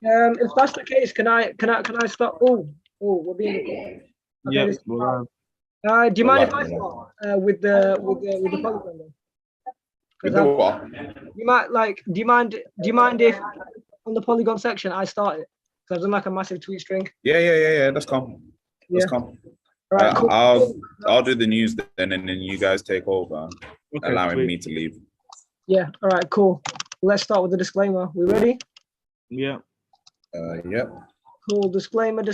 If that's the case, can I start? We're being recorded. Okay, Yeah, do you mind if I start with the Polygon then? With the what? Do you mind if on the Polygon section I start it? Because I've done like a massive tweet string. Yeah. That's calm. Yeah. That's calm. All right, cool. I'll do the news then, and then you guys take over, Okay, allowing sweet. me to leave. Yeah. All right, cool. Let's start with the disclaimer. We ready? Yeah. Yep. Cool. Disclaimer.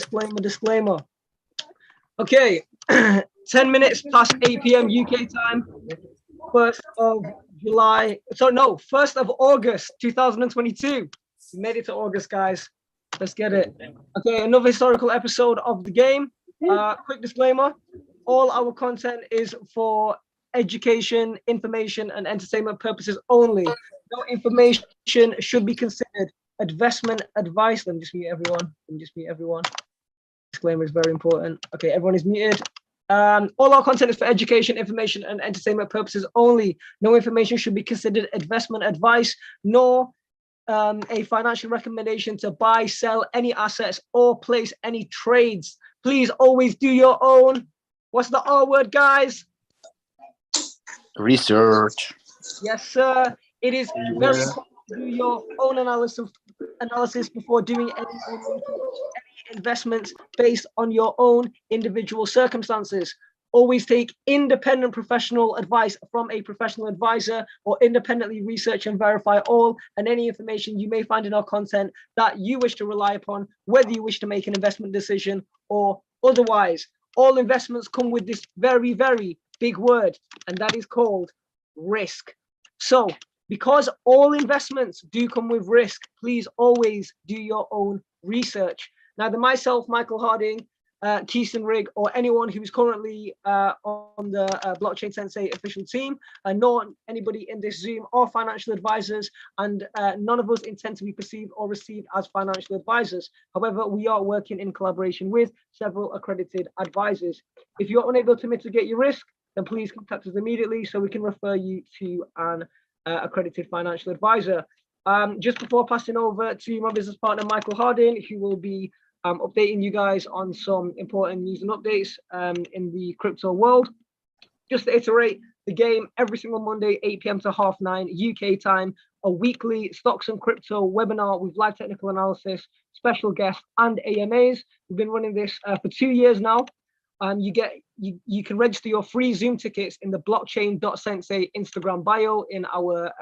Okay. 10 minutes past 8 p.m. UK time. 1st of July. So no, 1st of August 2022. We made it to August, guys. Let's get it. Okay, another historical episode of the game. Quick disclaimer. All our content is for education, information, and entertainment purposes only. No information should be considered investment advice. Let me just mute everyone. Disclaimer is very important. Okay, everyone is muted. All our content is for education, information, and entertainment purposes only. No information should be considered investment advice, nor a financial recommendation to buy, sell any assets, or place any trades. Please always do your own. What's the R word, guys? Research. Yes, sir. It is very important to do your own analysis before doing any investments based on your own individual circumstances. Always take independent professional advice from a professional advisor, or independently research and verify all and any information you may find in our content that you wish to rely upon, whether you wish to make an investment decision or otherwise. All investments come with this very, very big word, and that is called risk. So, because all investments do come with risk, please always do your own research. Neither myself, Michael Harding, Keeson Rigg, or anyone who's currently on the Blockchain Sensei official team, nor anybody in this Zoom are financial advisors, and none of us intend to be perceived or received as financial advisors. However, we are working in collaboration with several accredited advisors. If you're unable to mitigate your risk, then please contact us immediately so we can refer you to an accredited financial advisor. Just before passing over to my business partner, Michael Harding, who will be updating you guys on some important news and updates in the crypto world. Just to iterate, the game every single Monday, 8 p.m. to 9:30 UK time, a weekly stocks and crypto webinar with live technical analysis, special guests, and AMAs. We've been running this for 2 years now. You can register your free Zoom tickets in the blockchain.sensei Instagram bio in our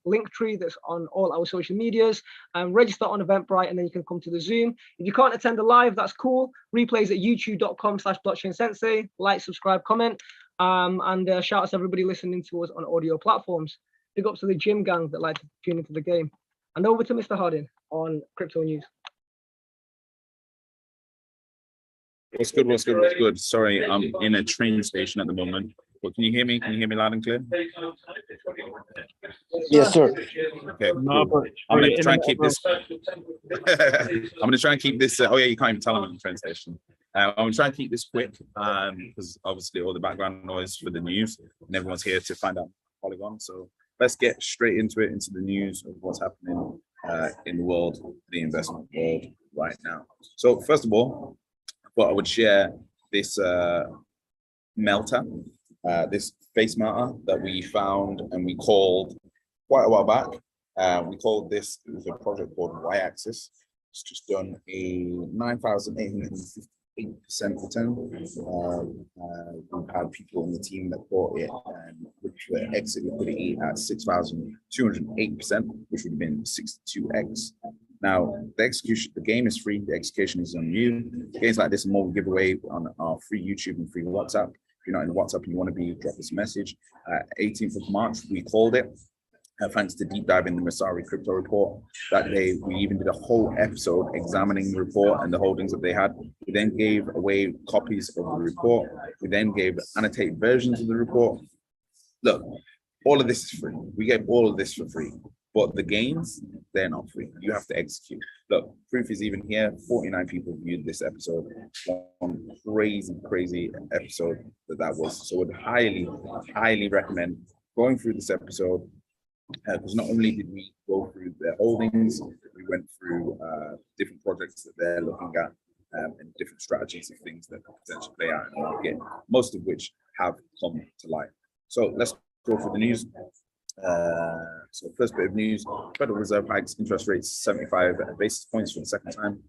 link tree that's on all our social medias. Register on Eventbrite, and then you can come to the Zoom. If you can't attend the live, that's cool. Replays at youtube.com/blockchain-sensei. Like, subscribe, comment, and shout out to everybody listening to us on audio platforms. Big ups to the gym gang that like to tune into the game. And over to Mr. Harding on crypto news. What's good? Sorry, I'm in a train station at the moment. But can you hear me? Can you hear me loud and clear? Yes, sir. Okay, cool. I'm gonna try and keep this. I'm gonna try and keep this. Oh yeah, you can't even tell I'm in the train station. I'm gonna try and keep this quick because obviously all the background noise for the news, and everyone's here to find out Polygon. So let's get straight into the news of what's happening in the world, the investment world right now. So first of all, I would share this melter, this face melter that we found and we called quite a while back. We called this, it was a project called Y-Axis. It's just done a 9,858% return. We've had people on the team that bought it, which were exit liquidity at 6,208%, which would have been 62x. Now, the game is free, the execution is on you. Games like this and more we give away on our free YouTube and free WhatsApp. If you're not in WhatsApp and you want to be, drop us a message. 18th of March, we called it. Thanks to deep dive in the Masari crypto report. That day, we even did a whole episode examining the report and the holdings that they had. We then gave away copies of the report. We then gave annotated versions of the report. Look, all of this is free. We gave all of this for free. But the gains, they're not free. You have to execute. Look, proof is even here. 49 people viewed this episode. One crazy episode that was. So I would highly recommend going through this episode, because not only did we go through the holdings, we went through projects that they're looking at, and different strategies of things that could potentially play out in the market, most of which have come to light. So let's go for the news. So first bit of news, Federal Reserve hikes interest rates 75 basis points for the second time.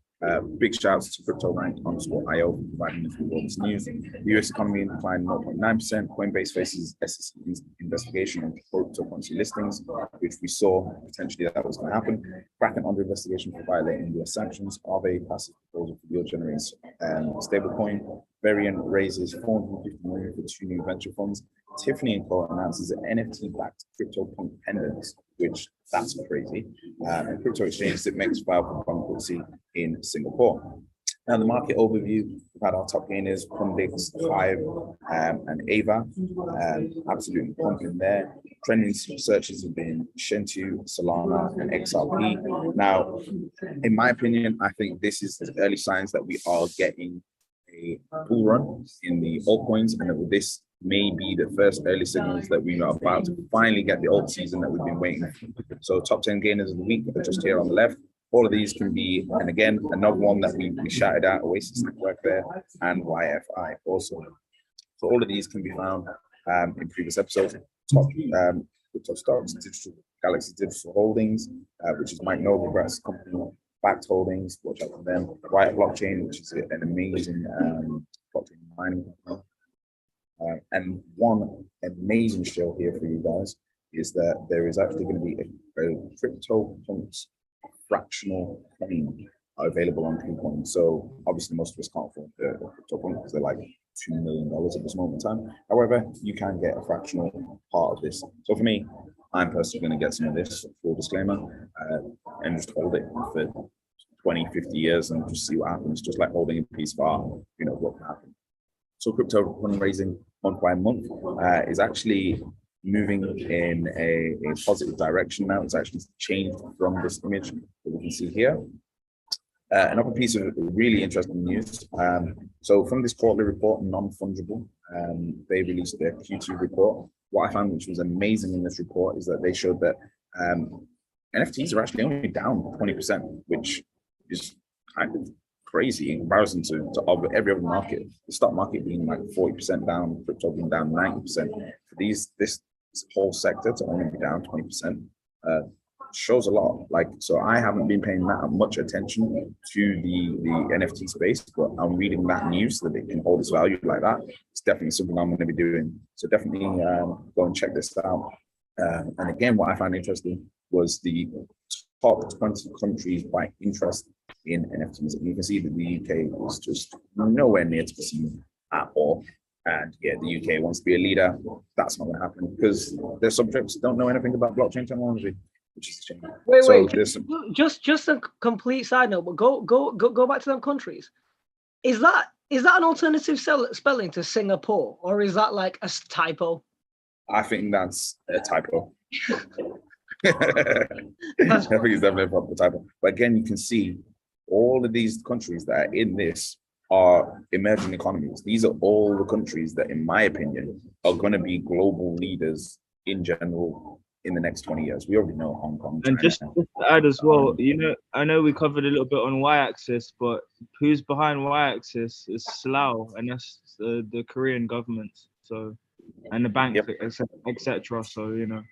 Big shouts to CryptoRank_IO for providing us with all this news. The US economy declined 0.9%. Coinbase faces SEC investigation on cryptocurrency listings, which we saw potentially that was going to happen. Kraken under investigation for violating US sanctions. Aave passes proposal for yield generates stablecoin. Variant raises 450 million for 2 new venture funds. Tiffany & Co. announces an NFT-backed CryptoPunk pendants, which that's crazy. And crypto exchange that makes file for bankruptcy in Singapore. Now, the market overview, we've had our top gainers, Pundix, Hive, and Ava, absolutely pumping there. Trending searches have been Shentu, Solana, and XRP. Now, in my opinion, I think this is the early signs that we are getting a bull run in the altcoins, and that this may be the first early signals that we are about to finally get the alt season that we've been waiting for. So top 10 gainers of the week are just here on the left. All of these can be, and again, another one that we shouted out, Oasis Network there, and YFI also. So all of these can be found in previous episodes. Top stocks, Galaxy Digital Holdings, which is Mike Novogratz company, backed holdings, watch out for them. Riot Blockchain, which is an amazing blockchain mining company. And one amazing show here for you guys is that there is actually going to be a CryptoPunks fractional coin available on KuCoin. So obviously most of us can't afford the CryptoPunk because they're like $2 million at this moment in time. However, you can get a fractional part of this. So for me, I'm personally going to get some of this, full disclaimer, and just hold it for 20, 50 years and just see what happens. Just like holding a piece of art, you know, what can happen. So crypto fundraising month by month is actually moving in a positive direction now. It's actually changed from this image that we can see here. Another piece of really interesting news. So from this quarterly report, Non-Fungible, they released their Q2 report. What I found which was amazing in this report is that they showed that NFTs are actually only down 20%, which is kind of crazy in comparison to every other market. The stock market being like 40% down, crypto being down 90%. For this whole sector to only be down 20% shows a lot. Like, so I haven't been paying that much attention to the NFT space, but I'm reading that news so that it can hold its value like that. It's definitely something I'm going to be doing. So definitely go and check this out. And again, what I found interesting was the top 20 countries by interest in NFTs. And you can see that the UK was just nowhere near to be seen at all. And yeah, the UK wants to be a leader. That's not going to happen because their subjects don't know anything about blockchain technology, which is a shame. Wait, just a complete side note, but go back to them countries. Is that an alternative spelling to Singapore, or is that like a typo? I think that's a typo. I think it's definitely a proper typo. But again, you can see all of these countries that are in this are emerging economies. These are all the countries that, in my opinion, are going to be global leaders in general in the next 20 years. We already know Hong Kong, China. And just to add as well, you know, I know we covered a little bit on y-axis, but who's behind y-axis is Slough, and that's the Korean government. So, and the bank, yep, etc. So, you know.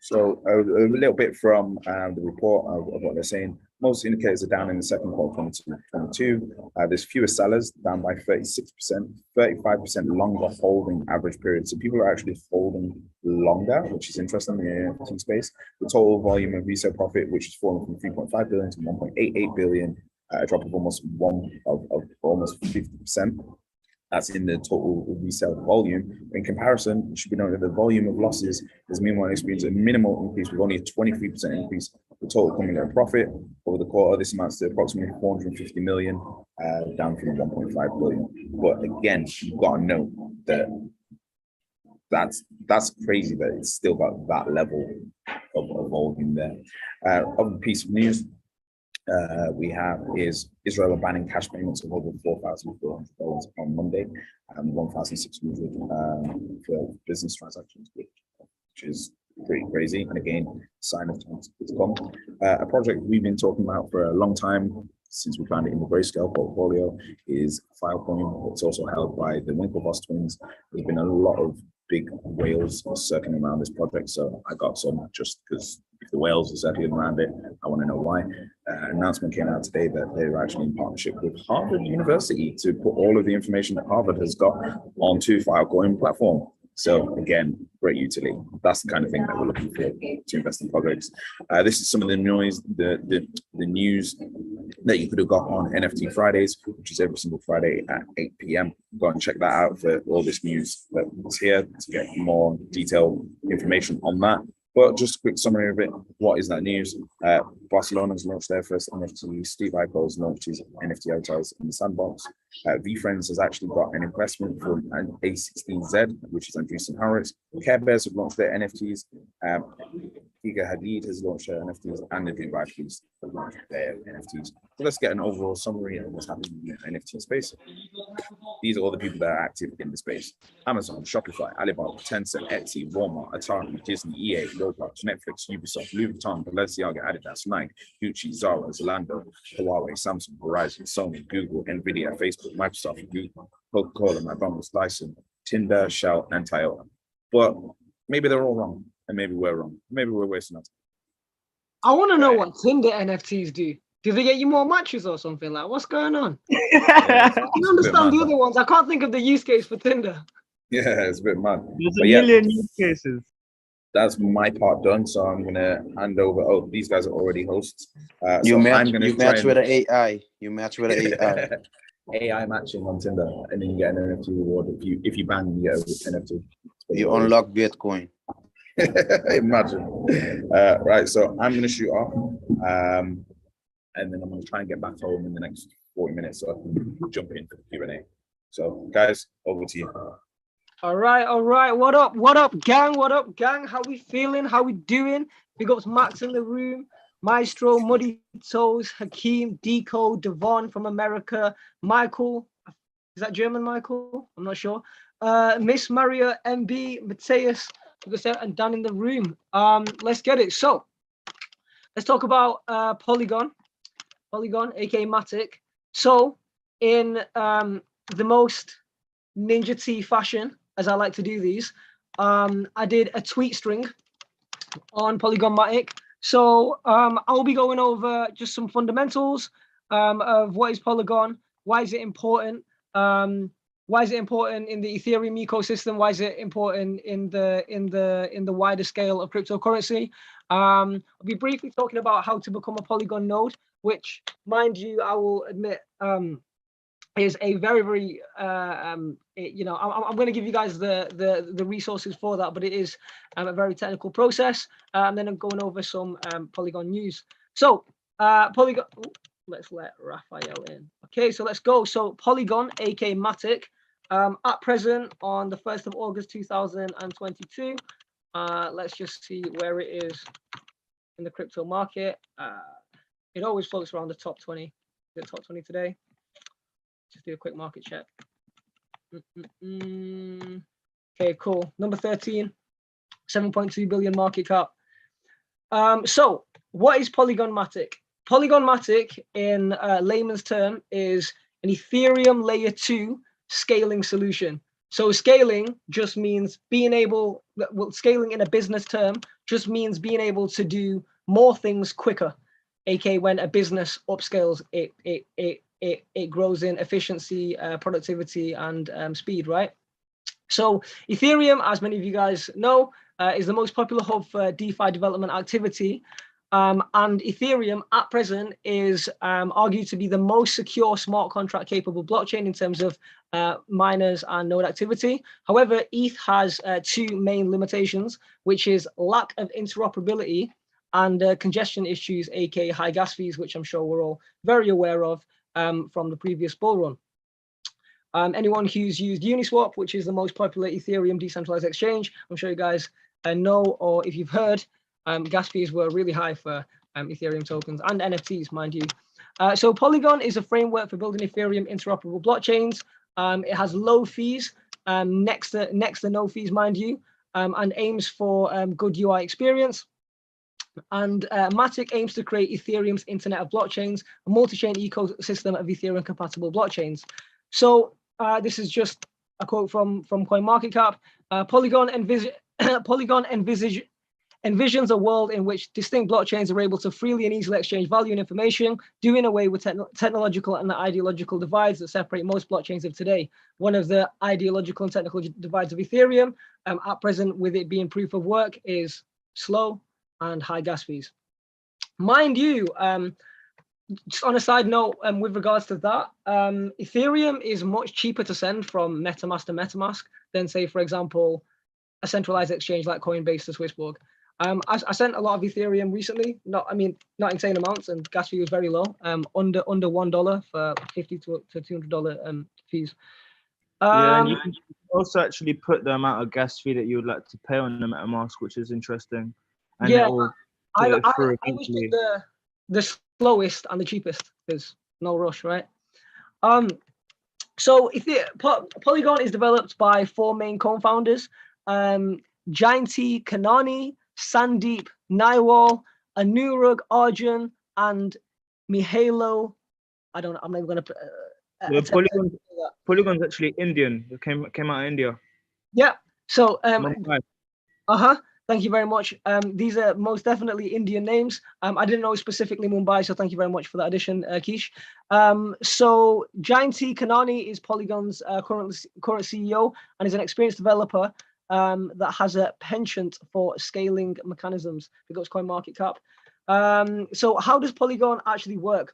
So a little bit from the report of what they're saying. Most indicators are down in the second quarter of 2022. There's fewer sellers, down by 36%, 35% longer holding average period. So people are actually holding longer, which is interesting in the NFT space. The total volume of resale profit, which has fallen from 3.5 billion to 1.88 billion, a drop of almost 50%. That's in the total resale volume. In comparison, it should be noted that the volume of losses has meanwhile experienced a minimal increase with only a 23% increase. The total cumulative profit over the quarter, this amounts to approximately 450 million, down from 1.5 billion. But again, you've got to note that that's crazy that it's still got that level of volume there. Other piece of news we have is Israel banning cash payments of over $4,400 on Monday and $1,600 for business transactions, which is pretty crazy. And again, sign of times to come. A project we've been talking about for a long time, since we found it in the Grayscale portfolio, is Filecoin. It's also held by the Winklevoss twins. There's been a lot of big whales circling around this project, so I got some just because if the whales are circling around it, I want to know why. Announcement came out today that they're actually in partnership with Harvard University to put all of the information that Harvard has got onto Filecoin platform. So again, great utility. That's the kind of thing that we're looking for to invest in projects. This is some of the noise, the news that you could have got on NFT Fridays, which is every single Friday at 8 p.m. Go and check that out for all this news that's here to get more detailed information on that. But just a quick summary of it. What is that news? Barcelona's launched their first NFT. Steve Eichel's launched his NFT avatars in the sandbox. VFriends has actually got an investment from an A16Z, which is Andreessen Horowitz. Care Bears have launched their NFTs. Iga Hadid has launched her NFTs, and the Dubai Police have launched their NFTs. So let's get an overall summary of what's happening in the NFT space. These are all the people that are active in the space: Amazon, Shopify, Alibaba, Tencent, Etsy, Walmart, Atari, Disney, EA, Roblox, Netflix, Ubisoft, Louis Vuitton, Balenciaga, Adidas, Nike, Gucci, Zara, Zalando, Huawei, Samsung, Verizon, Sony, Google, Nvidia, Facebook, Microsoft, Google, Coca-Cola, McDonald's, Dyson, Tinder, Shell, and Toyota. But maybe they're all wrong, and maybe we're wrong. Maybe we're wasting our time. I want to know what Tinder NFTs do. Do they get you more matches or something? Like, what's going on? Yeah, I can understand the other ones. I can't think of the use case for Tinder. Yeah, it's a bit mad. There's a million use cases. That's my part done, so I'm gonna hand over. Oh, these guys are already hosts. You so match, I'm gonna you match with an AI. You match with an AI. AI matching on Tinder, and then you get an NFT reward. If you ban, you get an NFT. You unlock Bitcoin. Imagine. Right, so I'm gonna shoot off, and then I'm gonna try and get back home in the next 40 minutes, so I can jump in for the Q&A. So, guys, over to you. All right. What up, gang? What up, gang? How we feeling? How we doing? Big ups Max in the room, Maestro, Muddy Toes, Hakeem, Deco, Devon from America, Michael. Is that German, Michael? I'm not sure. Miss Maria, MB, Mateus, and Dan in the room. Let's get it. So, let's talk about Polygon, aka Matic. So, in the most Ninja T fashion, as I like to do these, I did a tweet string on Polygon Matic. So I'll be going over just some fundamentals of what is Polygon, why is it important, why is it important in the Ethereum ecosystem, why is it important in the wider scale of cryptocurrency. I'll be briefly talking about how to become a Polygon node, which, mind you, I will admit, is a very I'm going to give you guys the resources for that, but it is a very technical process. And then I'm going over some Polygon news. So Polygon, let's let Raphael in. Okay, so let's go. So Polygon, aka Matic, at present on the 1st of August 2022. Let's just see where it is in the crypto market. It always floats around the top 20. The top 20 today. Just do a quick market check. Okay, cool. Number 13, 7.2 billion market cap. So what is Polygon Matic? Polygon Matic, in layman's term, is an Ethereum layer 2 scaling solution. So scaling just means being able, well, scaling in a business term just means being able to do more things quicker. aka when a business upscales, it grows in efficiency, productivity, and speed, right? So Ethereum, as many of you guys know, is the most popular hub for DeFi development activity. And Ethereum at present is argued to be the most secure smart contract capable blockchain in terms of miners and node activity. However, ETH has two main limitations, which is lack of interoperability and congestion issues, aka high gas fees, which I'm sure we're all very aware of from the previous bull run. Anyone who's used Uniswap, which is the most popular Ethereum decentralized exchange, I'm sure you guys know, or if you've heard, gas fees were really high for Ethereum tokens and NFTs, mind you. So Polygon is a framework for building Ethereum interoperable blockchains. It has low fees, next to no fees, mind you, and aims for good UI experience. And Matic aims to create Ethereum's Internet of Blockchains, a multi-chain ecosystem of Ethereum-compatible blockchains. So this is just a quote from CoinMarketCap. Polygon envisions a world in which distinct blockchains are able to freely and easily exchange value and information, doing away with technological and ideological divides that separate most blockchains of today. One of the ideological and technical divides of Ethereum, at present, with it being proof of work, is slow and high gas fees. Mind you, just on a side note, with regards to that, Ethereum is much cheaper to send from MetaMask to MetaMask than, say, for example, a centralized exchange like Coinbase to Swissborg. I sent a lot of Ethereum recently, not insane amounts, and gas fee was very low, under $1 for $50 to $200 fees. Yeah, and you can also actually put the amount of gas fee that you would like to pay on the MetaMask, which is interesting. And yeah, it will I put it through was eventually. the slowest and the cheapest, because no rush, right? So Polygon is developed by 4 main co-founders, Jayanti Kanani, Sandeep Naiwal, Anurag Arjun, and Mihailo. I'm not going to. Polygon's actually Indian. It came out of India. Yeah. So Mumbai. Thank you very much. These are most definitely Indian names. I didn't know specifically Mumbai, so thank you very much for that addition, Kish. So Jayanti Kanani is Polygon's current CEO and is an experienced developer that has a penchant for scaling mechanisms. Because CoinMarketCap. So how does Polygon actually work?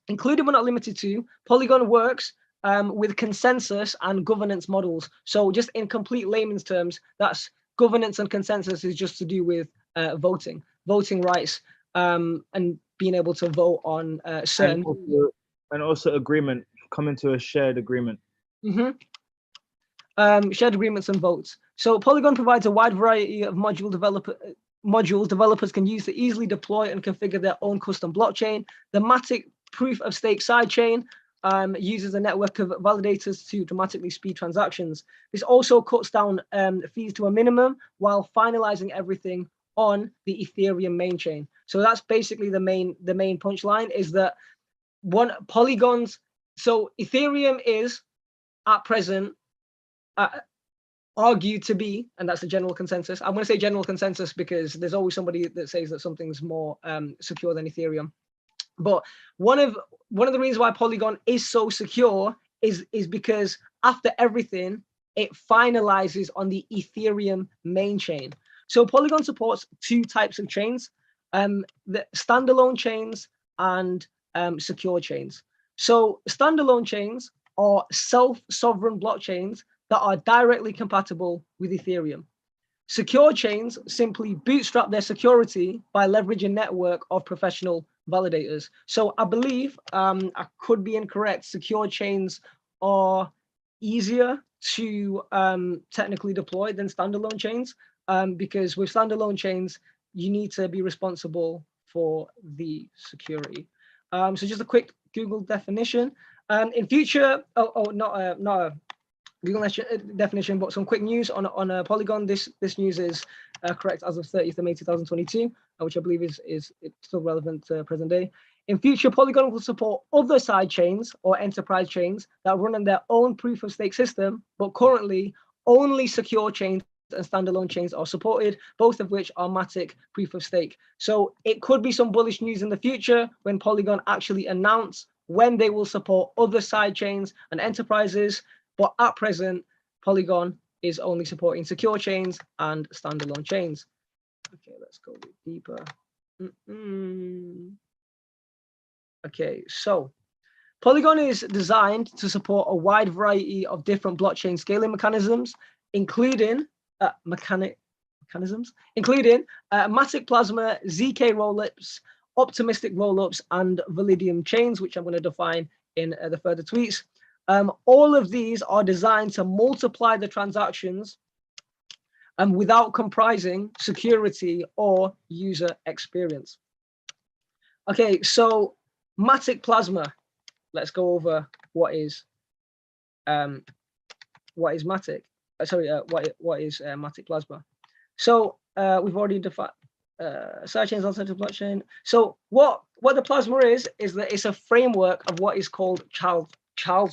Included but not limited to, Polygon works with consensus and governance models. So just in complete layman's terms, that's governance and consensus is just to do with voting rights, and being able to vote on certain... And also agreement, coming to a shared agreement. Shared agreements and votes. So Polygon provides a wide variety of modules developers can use to easily deploy and configure their own custom blockchain. The Matic proof of stake sidechain uses a network of validators to dramatically speed transactions. This also cuts down fees to a minimum while finalizing everything on the Ethereum main chain. So that's basically the main punchline, is that so Ethereum is at present argued to be, and that's the general consensus. I'm going to say general consensus because there's always somebody that says that something's more secure than Ethereum. But one of the reasons why Polygon is so secure is because after everything, it finalizes on the Ethereum main chain. So Polygon supports 2 types of chains, the standalone chains and secure chains. So standalone chains are self-sovereign blockchains that are directly compatible with Ethereum. Secure chains simply bootstrap their security by leveraging a network of professional validators. So I believe, I could be incorrect, secure chains are easier to technically deploy than standalone chains, because with standalone chains, you need to be responsible for the security. So just a quick Google definition. In future, not a Google definition, but some quick news on Polygon. This news is correct as of 30th of May 2022, which I believe is still relevant to present day. In future, Polygon will support other side chains or enterprise chains that run on their own proof of stake system, but currently only secure chains and standalone chains are supported, both of which are Matic proof of stake. So it could be some bullish news in the future when Polygon actually announce when they will support other side chains and enterprises. But at present, Polygon is only supporting secure chains and standalone chains. Okay, let's go a bit deeper. Okay, so Polygon is designed to support a wide variety of different blockchain scaling mechanisms, including Matic Plasma, ZK rollups, optimistic rollups, and Validium chains, which I'm going to define in the further tweets. All of these are designed to multiply the transactions without compromising security or user experience. Okay, so Matic Plasma. Let's go over what is Matic. What is Matic Plasma? So we've already defined. side chains on central blockchain. So what the plasma is that it's a framework of what is called child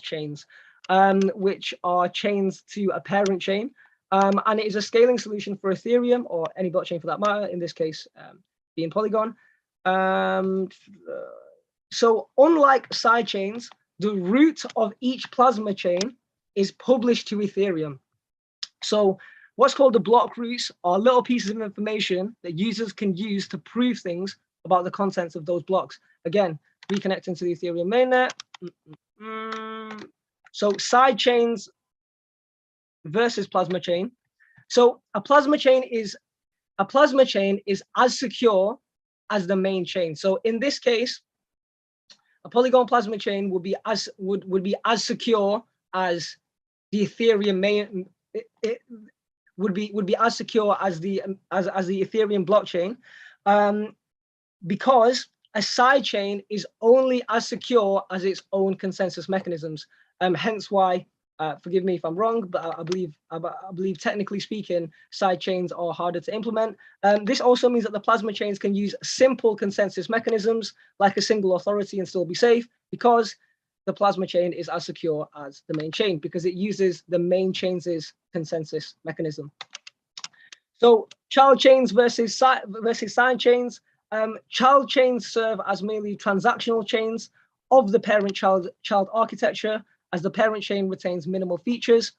chains, which are chains to a parent chain, and it is a scaling solution for Ethereum or any blockchain for that matter. In this case, being Polygon. So unlike side chains, the root of each plasma chain is published to Ethereum. So what's called the block roots are little pieces of information that users can use to prove things about the contents of those blocks. Again, reconnecting to the Ethereum mainnet. So side chains versus plasma chain. So a plasma chain is as secure as the main chain. So in this case, a Polygon plasma chain would be as secure as the Ethereum main. It would be as secure as the Ethereum blockchain, because a side chain is only as secure as its own consensus mechanisms. Hence why, forgive me if I'm wrong, but I believe technically speaking, side chains are harder to implement. This also means that the plasma chains can use simple consensus mechanisms like a single authority and still be safe, because the plasma chain is as secure as the main chain because it uses the main chain's consensus mechanism. So child chains versus side chains. Child chains serve as merely transactional chains of the parent-child architecture, as the parent chain retains minimal features.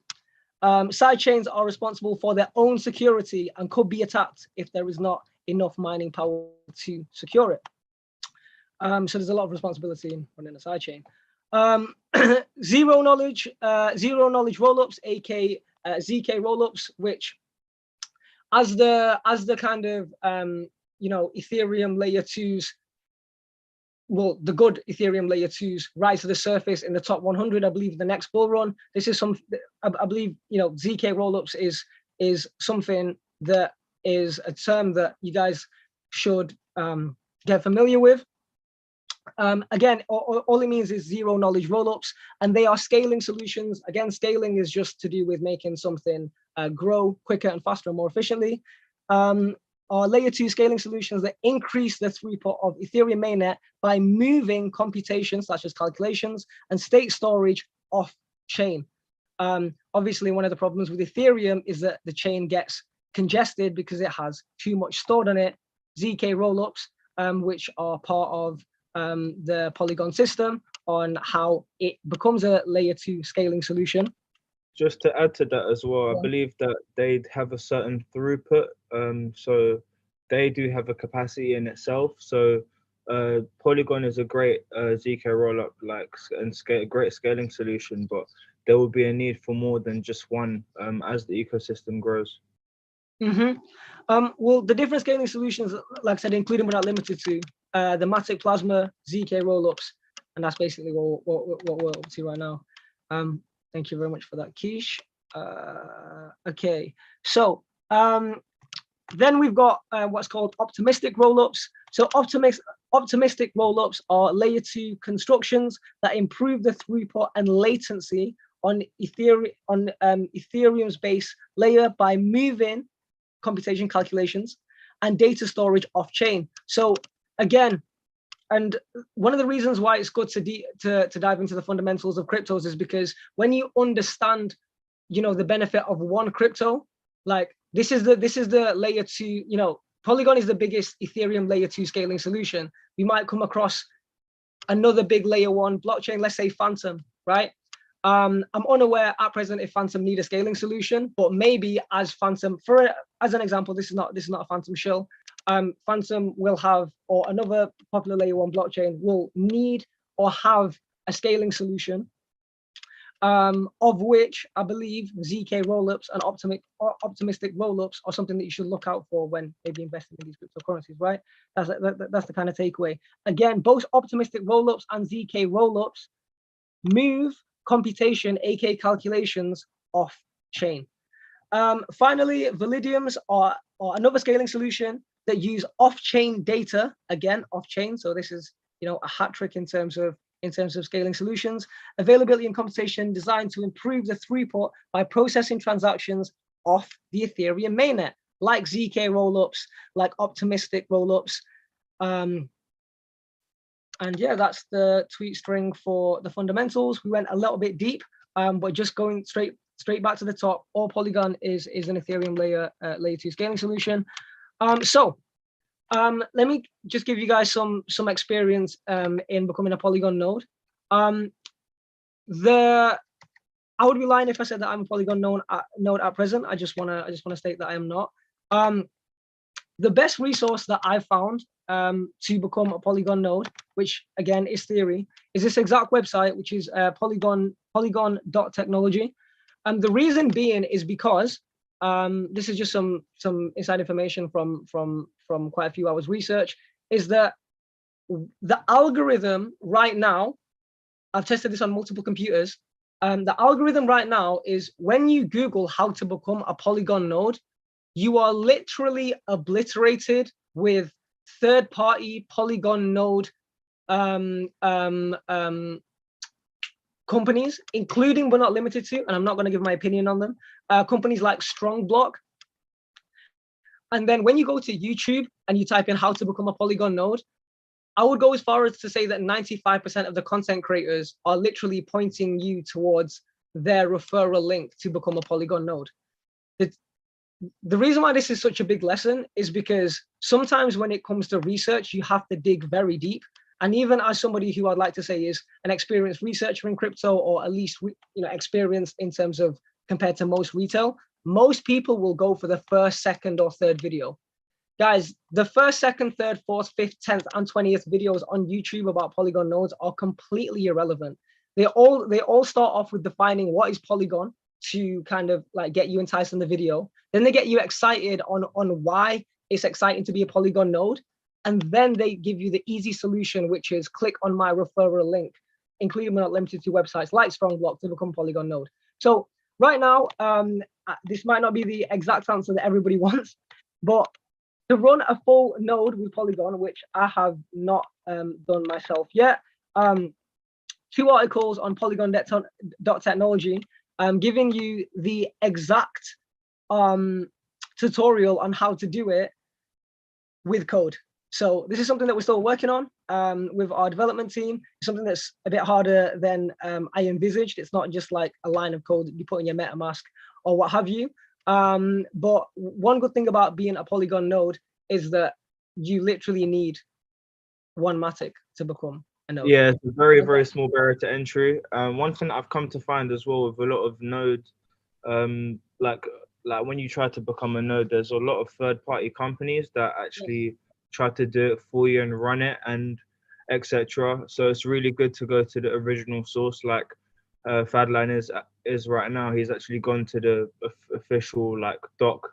Side chains are responsible for their own security and could be attacked if there is not enough mining power to secure it. So there's a lot of responsibility in running a side chain. Zero knowledge rollups, aka ZK rollups, which as the kind of Ethereum layer 2s, well, the good Ethereum layer 2s rise to the surface in the top 100, I believe, the next bull run. This is I believe, ZK rollups is something that is a term that you guys should get familiar with. Again, all it means is zero knowledge rollups, and they are scaling solutions. Again, scaling is just to do with making something grow quicker and faster and more efficiently. Are layer 2 scaling solutions that increase the throughput of Ethereum mainnet by moving computations such as calculations and state storage off chain. Obviously, one of the problems with Ethereum is that the chain gets congested because it has too much stored on it. ZK rollups, which are part of the Polygon system, on how it becomes a layer 2 scaling solution. Just to add to that as well, I believe that they have a certain throughput, so they do have a capacity in itself. So Polygon is a great ZK rollup, great scaling solution, but there will be a need for more than just one as the ecosystem grows. Well, the different scaling solutions, like I said, including but not limited to the Matic Plasma, ZK rollups, and that's basically what we're up to right now. Thank you very much for that, Keish. Okay, so then we've got what's called optimistic rollups. So optimistic rollups are layer 2 constructions that improve the throughput and latency on Ethereum's base layer by moving computation calculations and data storage off chain. So again, and one of the reasons why it's good to dive into the fundamentals of cryptos is because when you understand, the benefit of one crypto, like this is the layer 2, Polygon is the biggest Ethereum layer 2 scaling solution. We might come across another big layer 1 blockchain, let's say Phantom, right? I'm unaware at present if Phantom need a scaling solution, but maybe as Phantom, as an example, this is not a Phantom shill. Phantom will have, or another popular layer 1 blockchain will need or have a scaling solution, of which I believe ZK rollups and optimistic rollups are something that you should look out for when maybe investing in these cryptocurrencies, right? That's the kind of takeaway. Again, both optimistic rollups and ZK rollups move computation, aka calculations, off chain. Finally, validiums are another scaling solution that use off-chain data, again off-chain. So this is a hat trick in terms of scaling solutions. Availability and computation designed to improve the throughput by processing transactions off the Ethereum mainnet. like ZK rollups, like optimistic rollups. And yeah, that's the tweet string for the fundamentals. We went a little bit deep, but just going straight back to the top. All Polygon is an Ethereum layer 2 scaling solution. Let me just give you guys some experience in becoming a Polygon node. I would be lying if I said that I'm a Polygon node at present. I just wanna state that I am not. The best resource that I've found to become a Polygon node, which again is theory, is this exact website, which is Polygon.technology. And the reason being is because this is just some inside information from quite a few hours research, is that the algorithm right now, I've tested this on multiple computers. The algorithm right now is when you Google how to become a Polygon node, you are literally obliterated with third-party Polygon node companies, including but not limited to, and I'm not going to give my opinion on them, companies like Strongblock. And then when you go to YouTube and you type in how to become a Polygon node, I would go as far as to say that 95% of the content creators are literally pointing you towards their referral link to become a Polygon node. The reason why this is such a big lesson is because sometimes when it comes to research, you have to dig very deep. And even as somebody who I'd like to say is an experienced researcher in crypto, or at least experienced in terms of compared to most retail, most people will go for the first, second, or third video. Guys, the first, second, third, fourth, fifth, 10th, and 20th videos on YouTube about Polygon nodes are completely irrelevant. They all start off with defining what is Polygon to kind of like get you enticed in the video. Then they get you excited on why it's exciting to be a Polygon node. And then they give you the easy solution, which is click on my referral link, including but not limited to websites like Strongblock to become Polygon node. So right now, this might not be the exact answer that everybody wants, but to run a full node with Polygon, which I have not done myself yet, 2 articles on Polygon.technology, giving you the exact tutorial on how to do it with code. So this is something that we're still working on with our development team. It's something that's a bit harder than I envisaged. It's not just like a line of code that you put in your MetaMask or what have you. But one good thing about being a Polygon node is that you literally need 1 Matic to become a node. Yeah, it's a very, very small barrier to entry. One thing I've come to find as well with a lot of nodes, like when you try to become a node, there's a lot of third-party companies that actually try to do it for you and run it and etc. So it's really good to go to the original source, like Fadline is right now. He's actually gone to the official like doc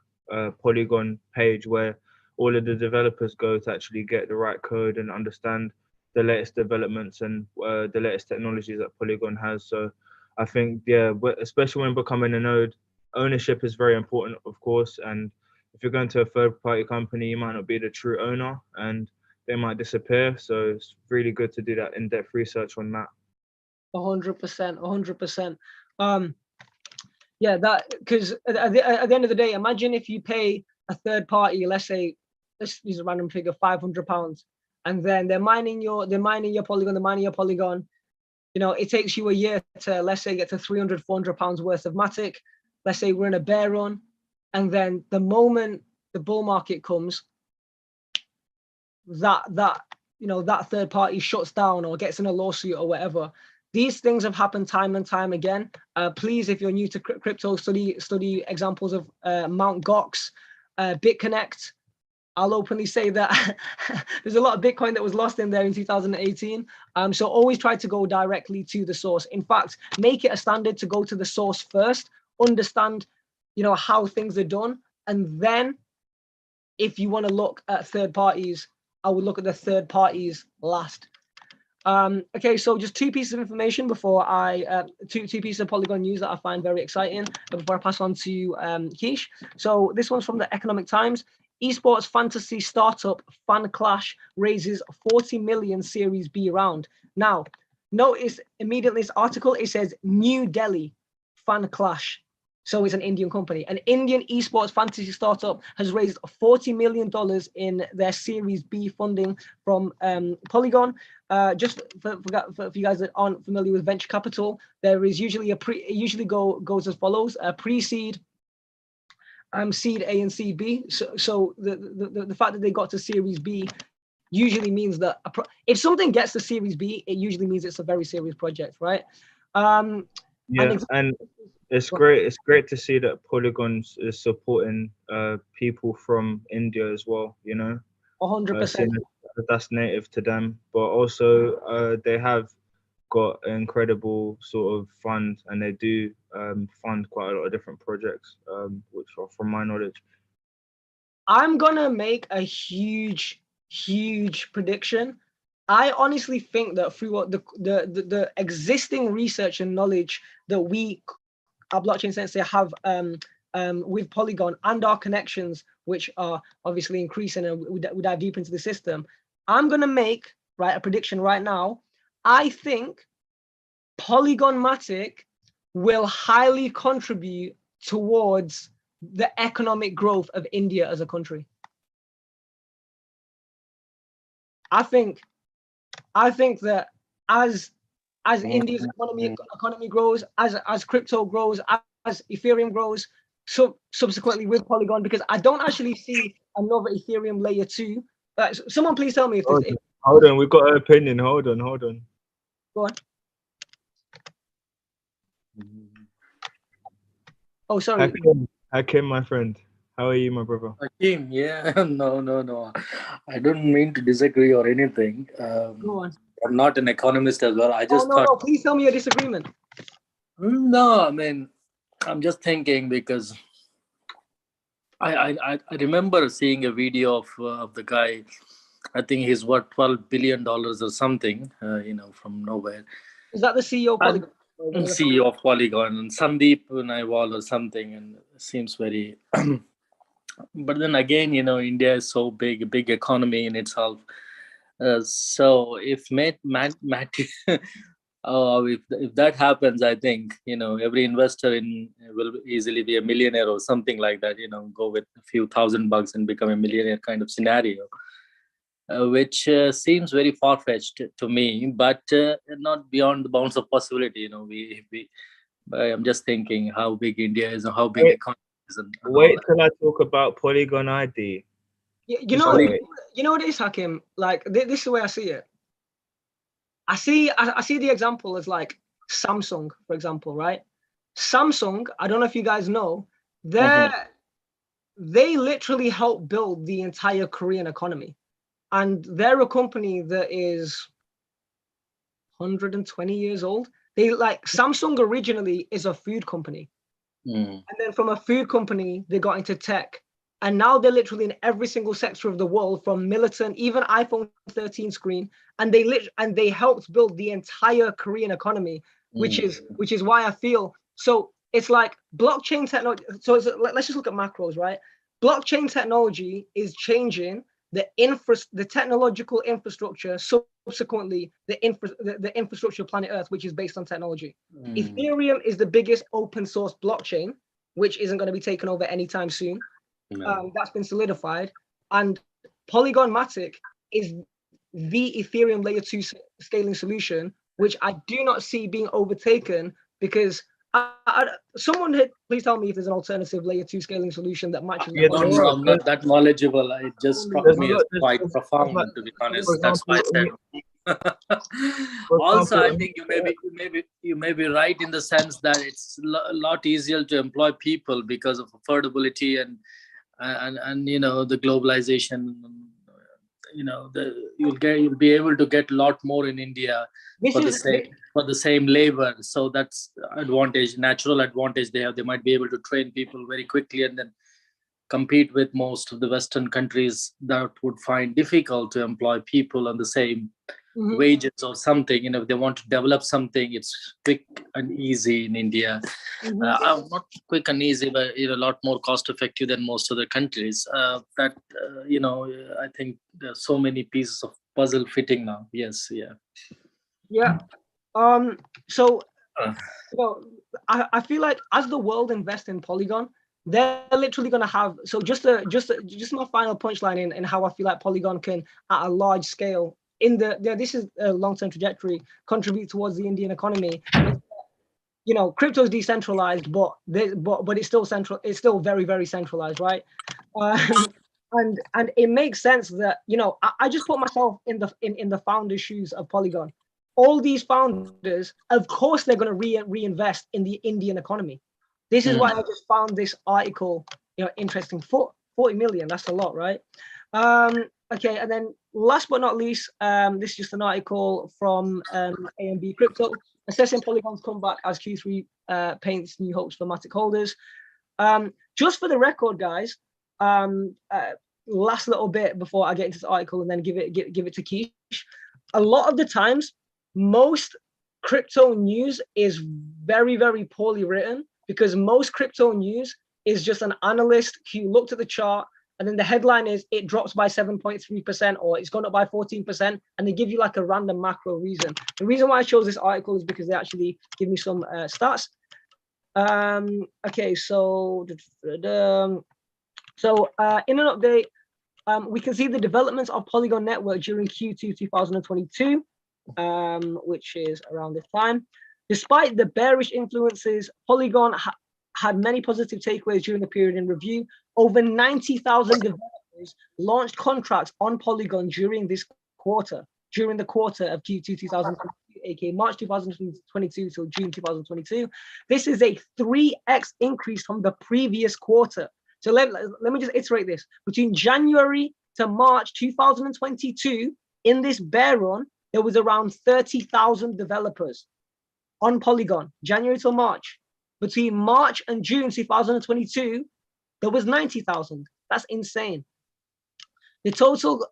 Polygon page where all of the developers go to actually get the right code and understand the latest developments and the latest technologies that Polygon has. So I think, yeah, especially when becoming a node, ownership is very important, of course. And if you're going to a third-party company, you might not be the true owner and they might disappear. So it's really good to do that in-depth research on that. 100%. Yeah, that, because at the end of the day, imagine if you pay a third party, let's say, let's use a random figure, £500, and then they're mining your Polygon. You know, it takes you a year to, let's say, get to £300-400 worth of Matic. Let's say we're in a bear run, and then the moment the bull market comes, that third party shuts down or gets in a lawsuit or whatever. These things have happened time and time again. Please, if you're new to crypto, study examples of Mt. Gox, BitConnect. I'll openly say that there's a lot of Bitcoin that was lost in there in 2018. So always try to go directly to the source. In fact, make it a standard to go to the source first, understand, how things are done. And then if you want to look at third parties, I would look at the third parties last. Okay, so just 2 pieces of information before two pieces of Polygon news that I find very exciting before I pass on to Keish. So this one's from the Economic Times. Esports fantasy startup Fan Clash raises 40 million Series B round. Now, notice immediately this article, it says New Delhi Fan Clash. So it's an Indian company. An Indian esports fantasy startup has raised $40 million in their Series B funding from Polygon. Just for you guys that aren't familiar with venture capital, there is usually goes as follows: pre-seed, seed A and seed B. So the fact that they got to Series B usually means that if something gets to Series B, it usually means it's a very serious project, right? Yeah, and it's great to see that Polygon is supporting people from India as well, you know. 100%. That's native to them, but also they have got an incredible sort of fund, and they do fund quite a lot of different projects, which are from my knowledge. I'm gonna make a huge prediction. I honestly think that through what the existing research and knowledge that we, our blockchain sensei, have with Polygon and our connections, which are obviously increasing, and we dive deep into the system, I'm gonna make a prediction right now. I think Polygon-matic will highly contribute towards the economic growth of India as a country. I think that as India's economy grows, as crypto grows, as Ethereum grows, so subsequently with Polygon, because I don't actually see another Ethereum layer 2. Someone please tell me if this. Hold on, we've got an opinion. Hold on. Go on. Oh, sorry. Hakim, my friend. How are you, my brother? Hakim, yeah, no. I don't mean to disagree or anything. Go on. I'm not an economist as well. I just thought. No, please tell me your disagreement. No, I mean, I'm just thinking because I remember seeing a video of the guy. I think he's worth $12 billion or something, from nowhere. Is that the CEO of Polygon? CEO of Polygon, and Sandeep Naiwal or something, and it seems very. But then again, India is so big, a big economy in itself. So if if that happens, I think every investor will easily be a millionaire or something like that. Go with a few $1,000 and become a millionaire kind of scenario, which seems very far-fetched to me, but not beyond the bounds of possibility. I'm just thinking how big India is and how big economy is. And wait till I talk about Polygon ID. You know what it is, Hakim? Like this is the way I see it. I see the example as like Samsung, for example, right? Samsung, I don't know if you guys know, they literally help build the entire Korean economy. And they're a company that is 120 years old. Samsung originally is a food company. And then from a food company, they got into tech. And now they're literally in every single sector of the world, from militant, even iPhone 13 screen. And they helped build the entire Korean economy, which is why I feel so. It's like blockchain technology. So let's just look at macros, right? Blockchain technology is changing the technological infrastructure, subsequently the infrastructure of planet Earth, which is based on technology. Ethereum is the biggest open source blockchain, which isn't going to be taken over anytime soon. That's been solidified. And Polygon-matic is the Ethereum layer 2 scaling solution, which I do not see being overtaken, because someone please tell me if there's an alternative layer 2 scaling solution that matches. I'm not that knowledgeable. It just struck me as quite profound, to be honest. That's why I said. Also, I think you may be right in the sense that it's a lot easier to employ people because of affordability and the globalization. You'll be able to get a lot more in India for the same labor. So that's natural advantage they have. They might be able to train people very quickly and then compete with most of the Western countries that would find difficult to employ people on the same wages or something. If they want to develop something, it's quick and easy in India. Not quick and easy, but a lot more cost effective than most other countries. I think there's so many pieces of puzzle fitting now. Yes, yeah. Yeah. So I feel like as the world invests in Polygon, they're literally going to have, so just my final punchline in how I feel like Polygon can at a large scale this is a long-term trajectory, contribute towards the Indian economy. Crypto is decentralized, but it's still central. It's still very, very centralized, right? And it makes sense that I just put myself in the founders' shoes of Polygon. All these founders, of course, they're going to reinvest in the Indian economy. This is why I just found this article, interesting. 40 million, that's a lot, right? Okay, and then last but not least, this is just an article from A&B Crypto, assessing Polygon's comeback as Q3 paints new hopes for Matic holders. Just for the record, guys, last little bit before I get into this article and then give it to Keish. A lot of the times, most crypto news is very, very poorly written, because most crypto news is just an analyst who looked at the chart, and then the headline is it drops by 7.3% or it's gone up by 14%, and they give you like a random macro reason. The reason why I chose this article is because they actually give me some stats. Okay, so in an update, we can see the developments of Polygon network during Q2 2022, which is around this time. Despite the bearish influences, Polygon had many positive takeaways during the period in review. Over 90,000 developers launched contracts on Polygon during the quarter of Q2 2022, aka March 2022 till June 2022. This is a 3x increase from the previous quarter. So let me just iterate this. Between January to March 2022, in this bear run, there was around 30,000 developers on Polygon, January to March. Between March and June 2022, there was 90,000. That's insane. The total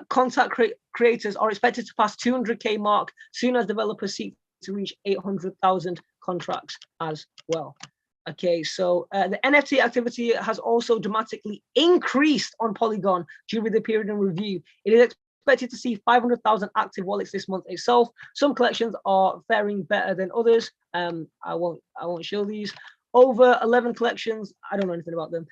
contact creators are expected to pass 200K mark soon as developers seek to reach 800,000 contracts as well. Okay, so the NFT activity has also dramatically increased on Polygon during the period in review. It is expected to see 500,000 active wallets this month itself. Some collections are faring better than others. I won't show these. Over 11 collections, I don't know anything about them.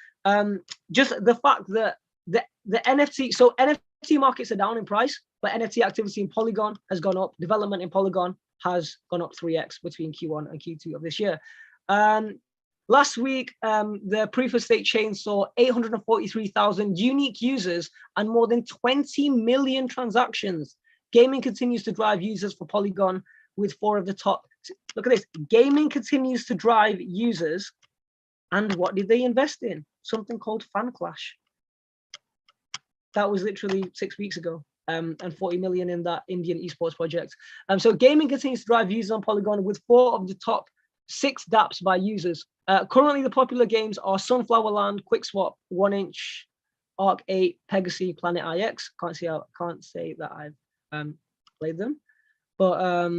Just the fact that the NFT markets are down in price, but NFT activity in Polygon has gone up. Development in Polygon has gone up 3x between Q1 and Q2 of this year. Last week, the proof of stake chain saw 843,000 unique users and more than 20 million transactions. Gaming continues to drive users for Polygon with 4 of the top. Look at this. Gaming continues to drive users. And what did they invest in? Something called Fan Clash. That was literally 6 weeks ago. And 40 million in that Indian esports project. So gaming continues to drive users on Polygon with 4 of the top 6 dApps by users. Currently, the popular games are Sunflower Land, QuickSwap, 1inch, Arc 8, Pegasus, Planet IX. Can't say that I've played them, but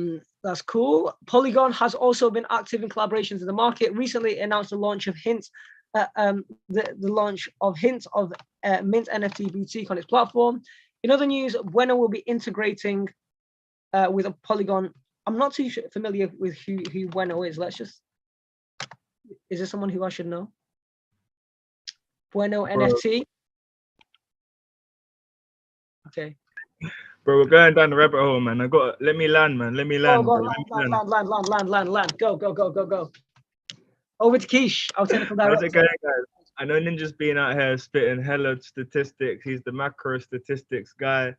that's cool. Polygon has also been active in collaborations in the market. Recently announced the launch of Mint NFT boutique on its platform. In other news, Bueno will be integrating with a Polygon. I'm not too familiar with who Bueno is. Is there someone who I should know? Bueno NFT. Okay. Bro, we're going down the rabbit hole, man. Let me land, man. Let me land. Go, land. Go. Over to Keish, our technical director. How's it going, guys? I know Ninja's been out here spitting hella statistics. He's the macro statistics guy.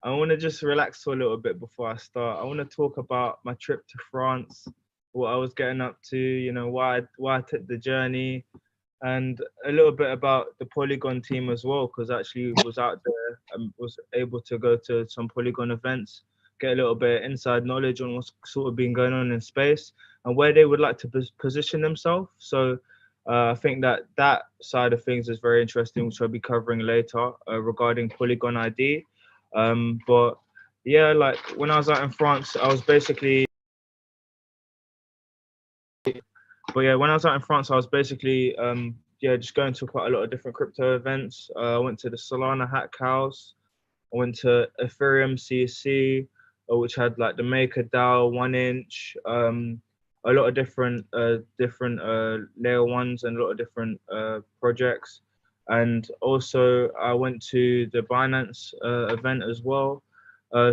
I want to just relax for a little bit before I start. I want to talk about my trip to France, what I was getting up to, why I took the journey, and a little bit about the Polygon team as well, because actually was out there and was able to go to some Polygon events, get a little bit of inside knowledge on what's sort of been going on in space and where they would like to position themselves. So I think that side of things is very interesting, which I'll be covering later regarding Polygon ID. But yeah, like when I was out in France, I was basically just going to quite a lot of different crypto events. I went to the Solana Hack House. I went to Ethereum CC, which had like the Maker DAO 1inch. a lot of different layer ones and a lot of different projects. And also I went to the Binance event as well.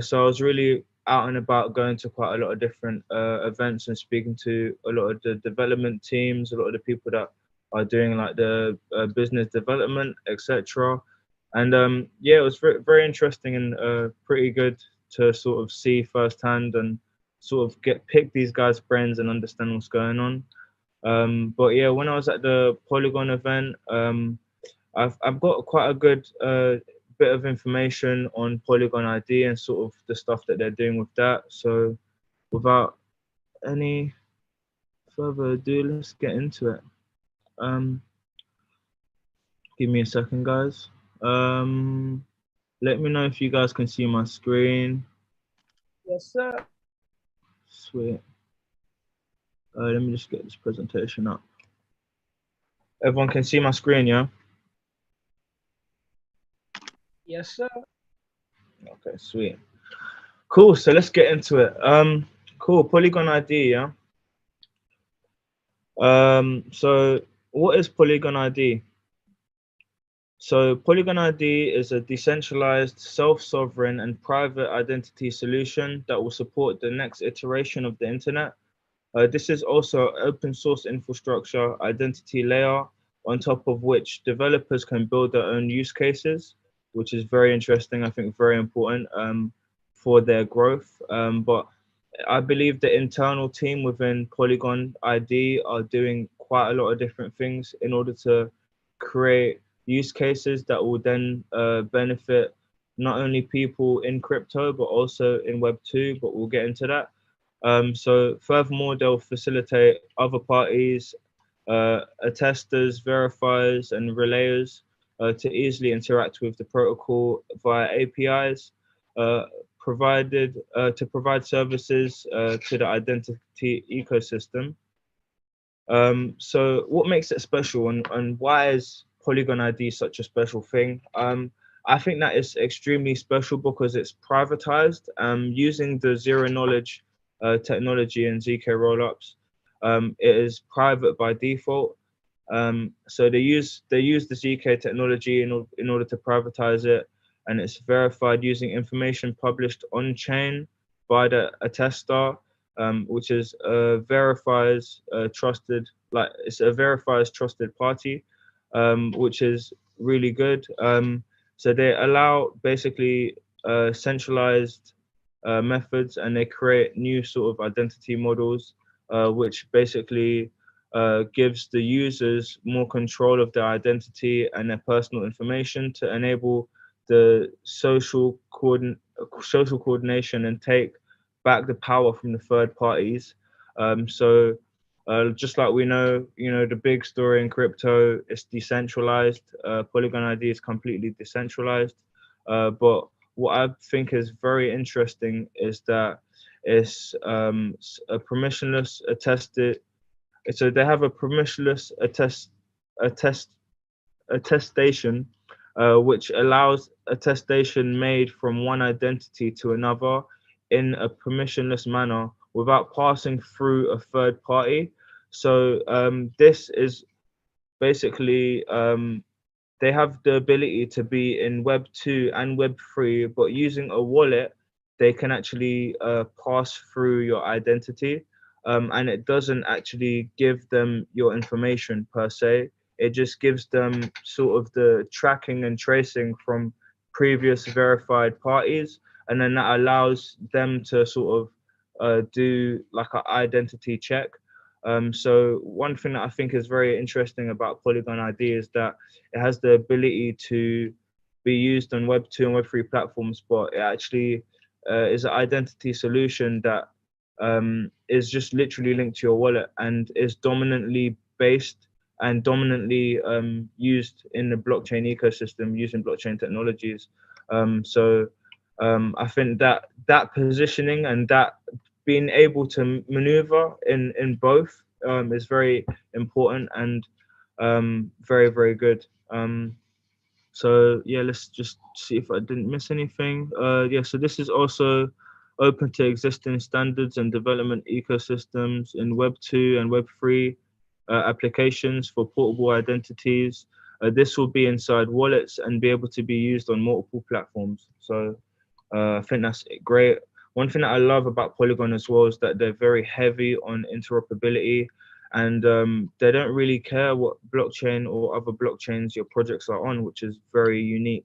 So I was really out and about, going to quite a lot of different events and speaking to a lot of the development teams, a lot of the people that are doing like the business development, etc. And yeah, it was very interesting and pretty good to sort of see firsthand and sort of pick these guys' brains and understand what's going on. But yeah, when I was at the Polygon event, I've got quite a good bit of information on Polygon ID and sort of the stuff that they're doing with that. So without any further ado, let's get into it. Give me a second, guys. Let me know if you guys can see my screen. Yes, sir. Sweet. Let me just get this presentation up. Everyone can see my screen, yeah? Yes, sir. Okay, sweet. Cool, so let's get into it. Cool, Polygon ID, yeah? So what is Polygon ID? So Polygon ID is a decentralized, self-sovereign and private identity solution that will support the next iteration of the internet. This is also open source infrastructure identity layer on top of which developers can build their own use cases, which is very interesting, I think very important for their growth. But I believe the internal team within Polygon ID are doing quite a lot of different things in order to create use cases that will then benefit not only people in crypto, but also in Web 2, but we'll get into that. So furthermore, they'll facilitate other parties, attesters, verifiers, and relayers to easily interact with the protocol via APIs, provided to provide services to the identity ecosystem. So what makes it special and why is Polygon ID such a special thing? I think that it's extremely special because it's privatized using the zero knowledge technology and ZK rollups. It is private by default. So they use the ZK technology in order to privatize it, and it's verified using information published on chain by the attester, which is verifies trusted, like it's a verifies trusted party, which is really good. So they allow basically centralized methods, and they create new sort of identity models, which basically gives the users more control of their identity and their personal information to enable the social coordination and take back the power from the third parties. So just like we know, the big story in crypto is decentralized. Polygon ID is completely decentralized. But what I think is very interesting is that it's a permissionless attested. So they have a permissionless attestation, which allows attestation made from one identity to another in a permissionless manner without passing through a third party. So this is basically they have the ability to be in Web 2 and Web 3, but using a wallet, they can actually pass through your identity. And it doesn't actually give them your information per se. It just gives them sort of the tracking and tracing from previous verified parties. And then that allows them to sort of do like an identity check. So one thing that I think is very interesting about Polygon ID is that it has the ability to be used on Web 2 and Web 3 platforms, but it actually is an identity solution that is just literally linked to your wallet and is dominantly based and dominantly used in the blockchain ecosystem using blockchain technologies. So I think that positioning and that being able to maneuver in both is very important and very, very good. So yeah, let's just see if I didn't miss anything. Yeah, so this is also open to existing standards and development ecosystems in Web 2 and Web 3 applications for portable identities. This will be inside wallets and be able to be used on multiple platforms. So I think that's great. One thing that I love about Polygon as well is that they're very heavy on interoperability, and they don't really care what blockchain or other blockchains your projects are on, which is very unique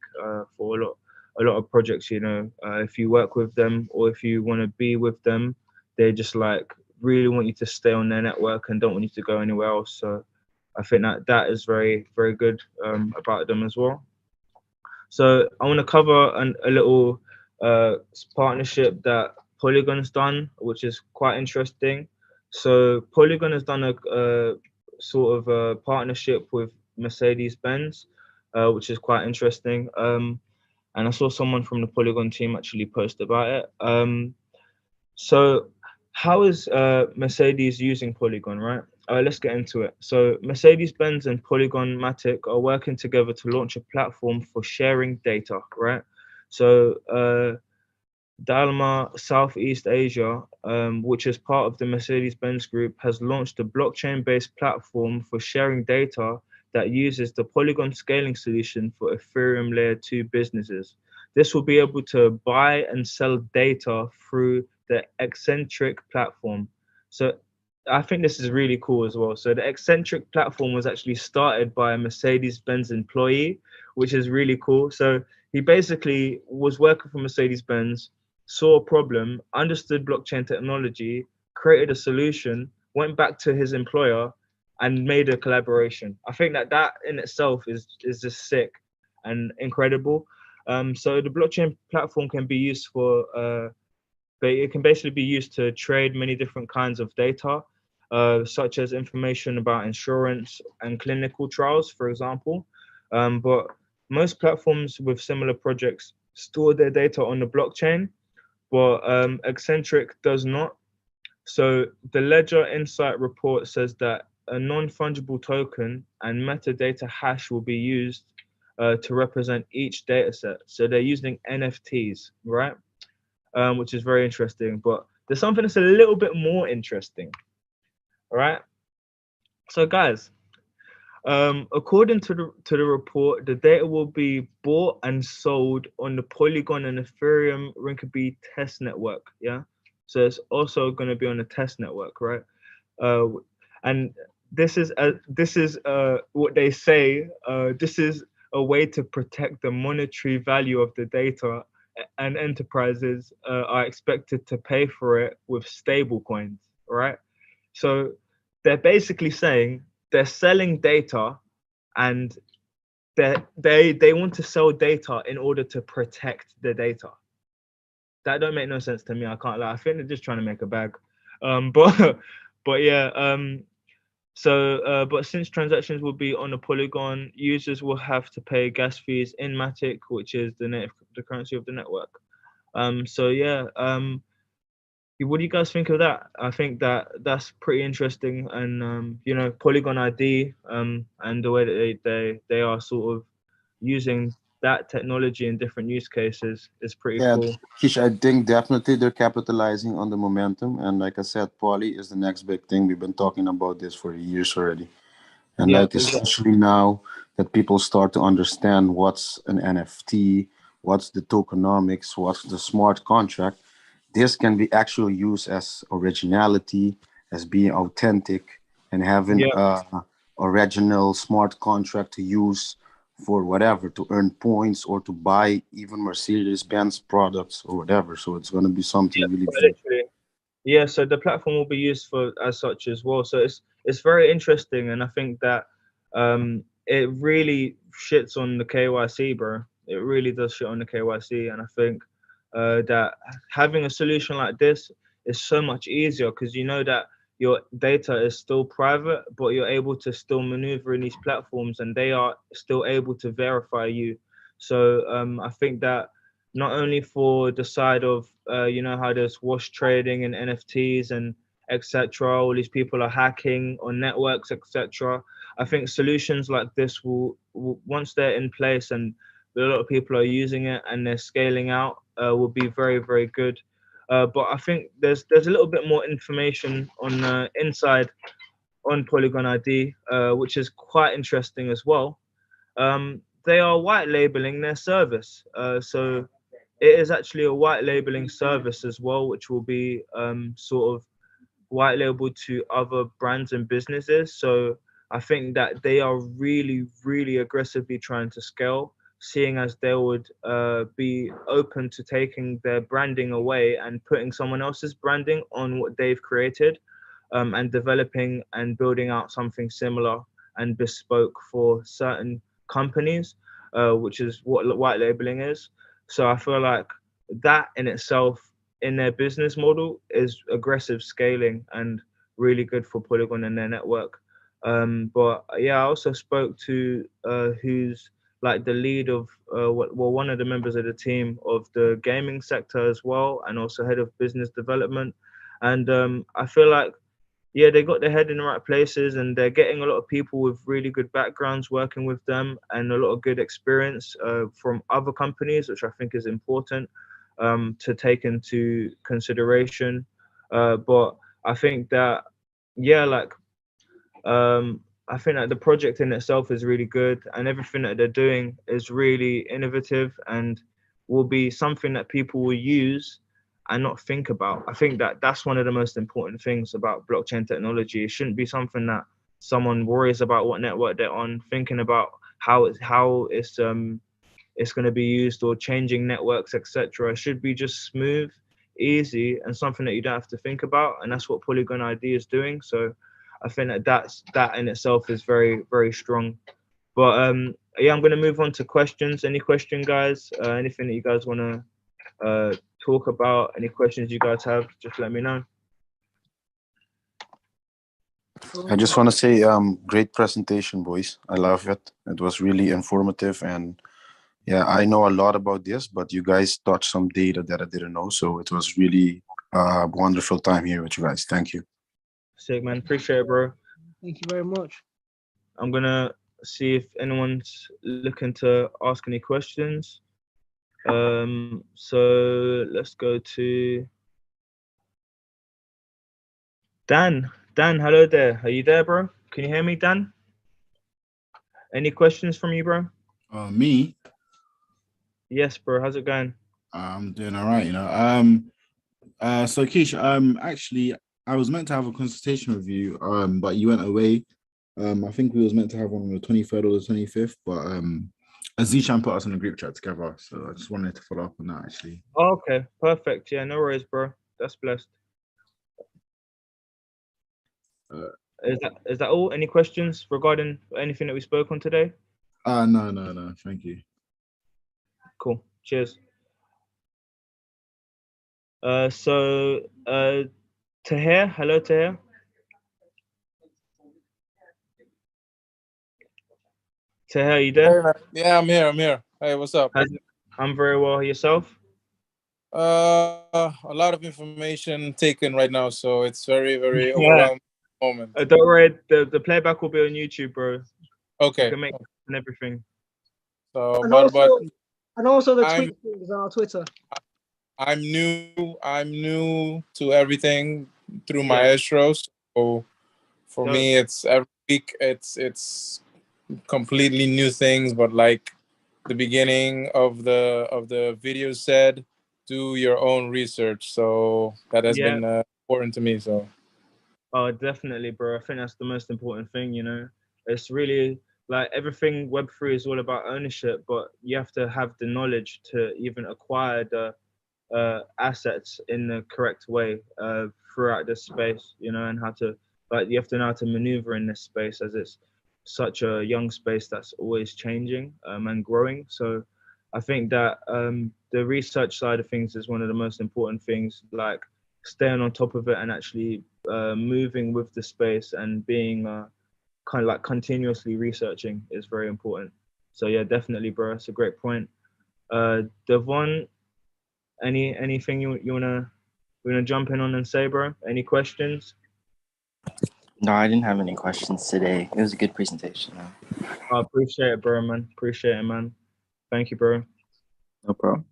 for a lot of projects. You know, if you work with them or if you want to be with them, they just like really want you to stay on their network and don't want you to go anywhere else. So I think that is very, very good about them as well. So I want to cover a little partnership that Polygon's done, which is quite interesting. So Polygon has done a sort of a partnership with Mercedes-Benz, which is quite interesting. And I saw someone from the Polygon team actually post about it. So how is Mercedes using Polygon, right? Let's get into it. So Mercedes-Benz and Polygon Matic are working together to launch a platform for sharing data, right? So Dalma Southeast Asia, which is part of the Mercedes-Benz group, has launched a blockchain-based platform for sharing data that uses the Polygon scaling solution for Ethereum Layer 2 businesses. This will be able to buy and sell data through the Eccentric platform. So I think this is really cool as well. So the Eccentric platform was actually started by a Mercedes-Benz employee, which is really cool. So he basically was working for Mercedes-Benz, saw a problem, understood blockchain technology, created a solution, went back to his employer and made a collaboration. I think that in itself is just sick and incredible. So the blockchain platform can be used for, but it can basically be used to trade many different kinds of data, such as information about insurance and clinical trials, for example. But most platforms with similar projects store their data on the blockchain, but Eccentric does not. So the Ledger Insight report says that a non-fungible token and metadata hash will be used to represent each data set. So they're using NFTs, right? Which is very interesting. But there's something that's a little bit more interesting, all right? So guys, according to the report, the data will be bought and sold on the Polygon and Ethereum Rinkeby test network, yeah? So it's also going to be on the test network, right? And this is what they say. This is a way to protect the monetary value of the data, and enterprises are expected to pay for it with stable coins, right? So they're basically saying they're selling data, and they want to sell data in order to protect the data. That don't make no sense to me. I can't lie. I think they're just trying to make a bag. But yeah. But since transactions will be on the Polygon, users will have to pay gas fees in Matic, which is the currency of the network. So yeah. What do you guys think of that? I think that's pretty interesting, and you know, Polygon ID, and the way that they are sort of using that technology in different use cases is pretty cool. Kish, I think definitely they're capitalizing on the momentum, and like I said, Poly is the next big thing. We've been talking about this for years already, and Yeah, like especially now that people start to understand what's an NFT, what's the tokenomics, what's the smart contract. This can be actually used as originality, as being authentic, and having original smart contract to use for whatever, to earn points or to buy even Mercedes-Benz products or whatever. So it's going to be something really big. Yeah, so the platform will be used for as such as well. So it's very interesting, and I think that it really shits on the KYC, bro. It really does shit on the KYC, and I think that having a solution like this is so much easier because you know that your data is still private, but you're able to still maneuver in these platforms, and they are still able to verify you. So I think that not only for the side of you know, how there's wash trading and NFTs and etc. All these people are hacking on networks, etc. I think solutions like this will once they're in place and a lot of people are using it and they're scaling out, will be very, very good. But I think there's a little bit more information on inside on Polygon ID, which is quite interesting as well. They are white labeling their service. So it is actually a white labeling service as well, which will be sort of white labeled to other brands and businesses. So I think that they are really, really aggressively trying to scale, seeing as they would be open to taking their branding away and putting someone else's branding on what they've created, and developing and building out something similar and bespoke for certain companies, which is what white labeling is. So I feel like that in itself, in their business model, is aggressive scaling and really good for Polygon and their network. But yeah, I also spoke to who's like the lead of one of the members of the team of the gaming sector as well, and also head of business development. And I feel like, yeah, they got their head in the right places, and they're getting a lot of people with really good backgrounds working with them, and a lot of good experience from other companies, which I think is important to take into consideration. But I think that, yeah, like I think that the project in itself is really good, and everything that they're doing is really innovative and will be something that people will use and not think about. I think that that's one of the most important things about blockchain technology. It shouldn't be something that someone worries about what network they're on, thinking about how it's going to be used, or changing networks, etc. It should be just smooth, easy, and something that you don't have to think about. And that's what Polygon ID is doing. So I think that in itself is very, very strong. But yeah, I'm going to move on to questions. Any question, guys? Anything that you guys want to talk about? Any questions you guys have, just let me know. I just want to say, great presentation, boys. I love it. It was really informative, and yeah, I know a lot about this, but you guys touched some data that I didn't know, so it was really a wonderful time here with you guys. Thank you. Sick, man. Appreciate it, bro. Thank you very much. I'm gonna see if anyone's looking to ask any questions. So let's go to Dan. Dan, hello there. Are you there, bro? Can you hear me, Dan? Any questions from you, bro? Me? Yes, bro. How's it going? I'm doing all right, you know. So Keish, actually, I was meant to have a consultation with you, but you went away. I think we was meant to have one on the 23rd or the 25th, but Azichan put us in a group chat together, so I just wanted to follow up on that, actually. Oh, okay, perfect. Yeah, no worries, bro. That's blessed. Is that all? Any questions regarding anything that we spoke on today? No. Thank you. Cool. Cheers. So Tahir, hello Tahir. Tahir, you there? Hey, yeah, I'm here. Hey, what's up? I'm very well. Yourself? A lot of information taken right now, so it's very overwhelming moment. Don't worry, the playback will be on YouTube, bro. Okay. You can make and everything. So, And but also the tweet is on our Twitter. I'm new to everything through Maestro. So for me, it's every week it's completely new things. But like the beginning of the video said, do your own research. So that has been important to me. So. Oh, definitely, bro. I think that's the most important thing. You know, it's really like everything Web3 is all about ownership, but you have to have the knowledge to even acquire the assets in the correct way throughout this space, you know, and how to, like, you have to know how to maneuver in this space, as it's such a young space that's always changing and growing. So I think that the research side of things is one of the most important things, like staying on top of it and actually moving with the space and being kind of like continuously researching is very important. So yeah, definitely, bro. It's a great point. Devon, anything you wanna jump in on and say, bro? Any questions? No, I didn't have any questions today. It was a good presentation. I appreciate it, bro, man. Appreciate it, man. Thank you, bro. No problem.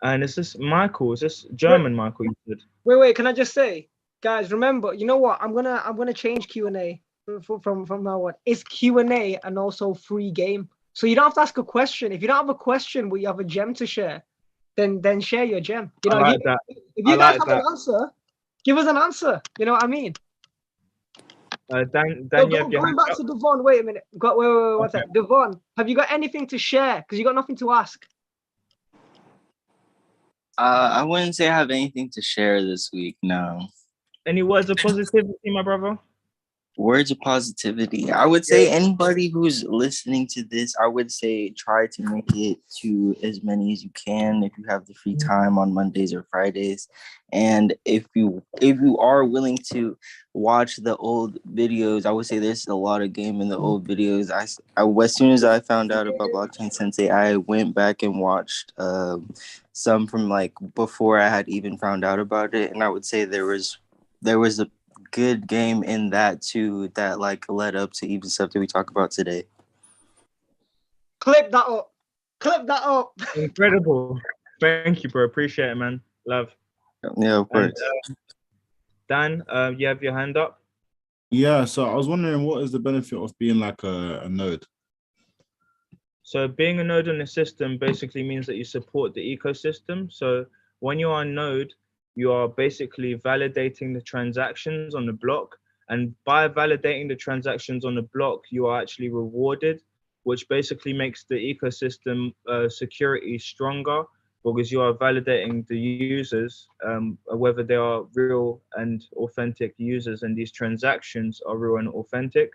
And is this Michael? Is this German Michael you said? Wait. Can I just say, guys, remember, you know what? I'm gonna change Q&A from now on. It's Q&A and also free game. So you don't have to ask a question. If you don't have a question, but you have a gem to share, then share your gem. You know, I like that. if you I guys like have an answer, give us an answer. You know what I mean? Dan, So you have your going hand back up? to Devon, wait a minute. Wait, what's Okay. that? Devon, have you got anything to share? Because you got nothing to ask. I wouldn't say I have anything to share this week. No. Any words of positivity, my brother? Words of positivity. I would say anybody who's listening to this, I would say try to make it to as many as you can if you have the free time on Mondays or Fridays. And if you are willing to watch the old videos, I would say there's a lot of game in the old videos. I as soon as I found out about Blockchain Sensei, I went back and watched some from like before I had even found out about it, and I would say there was a good game in that too that like led up to even stuff that we talk about today. Clip that up. Incredible. Thank you, bro. Appreciate it, man. Love. Yeah, of course. And, Dan, you have your hand up? Yeah, so I was wondering, what is the benefit of being like a node? So being a node in the system basically means that you support the ecosystem. So when you are a node, you are basically validating the transactions on the block. And by validating the transactions on the block, you are actually rewarded, which basically makes the ecosystem security stronger, because you are validating the users, whether they are real and authentic users, and these transactions are real and authentic.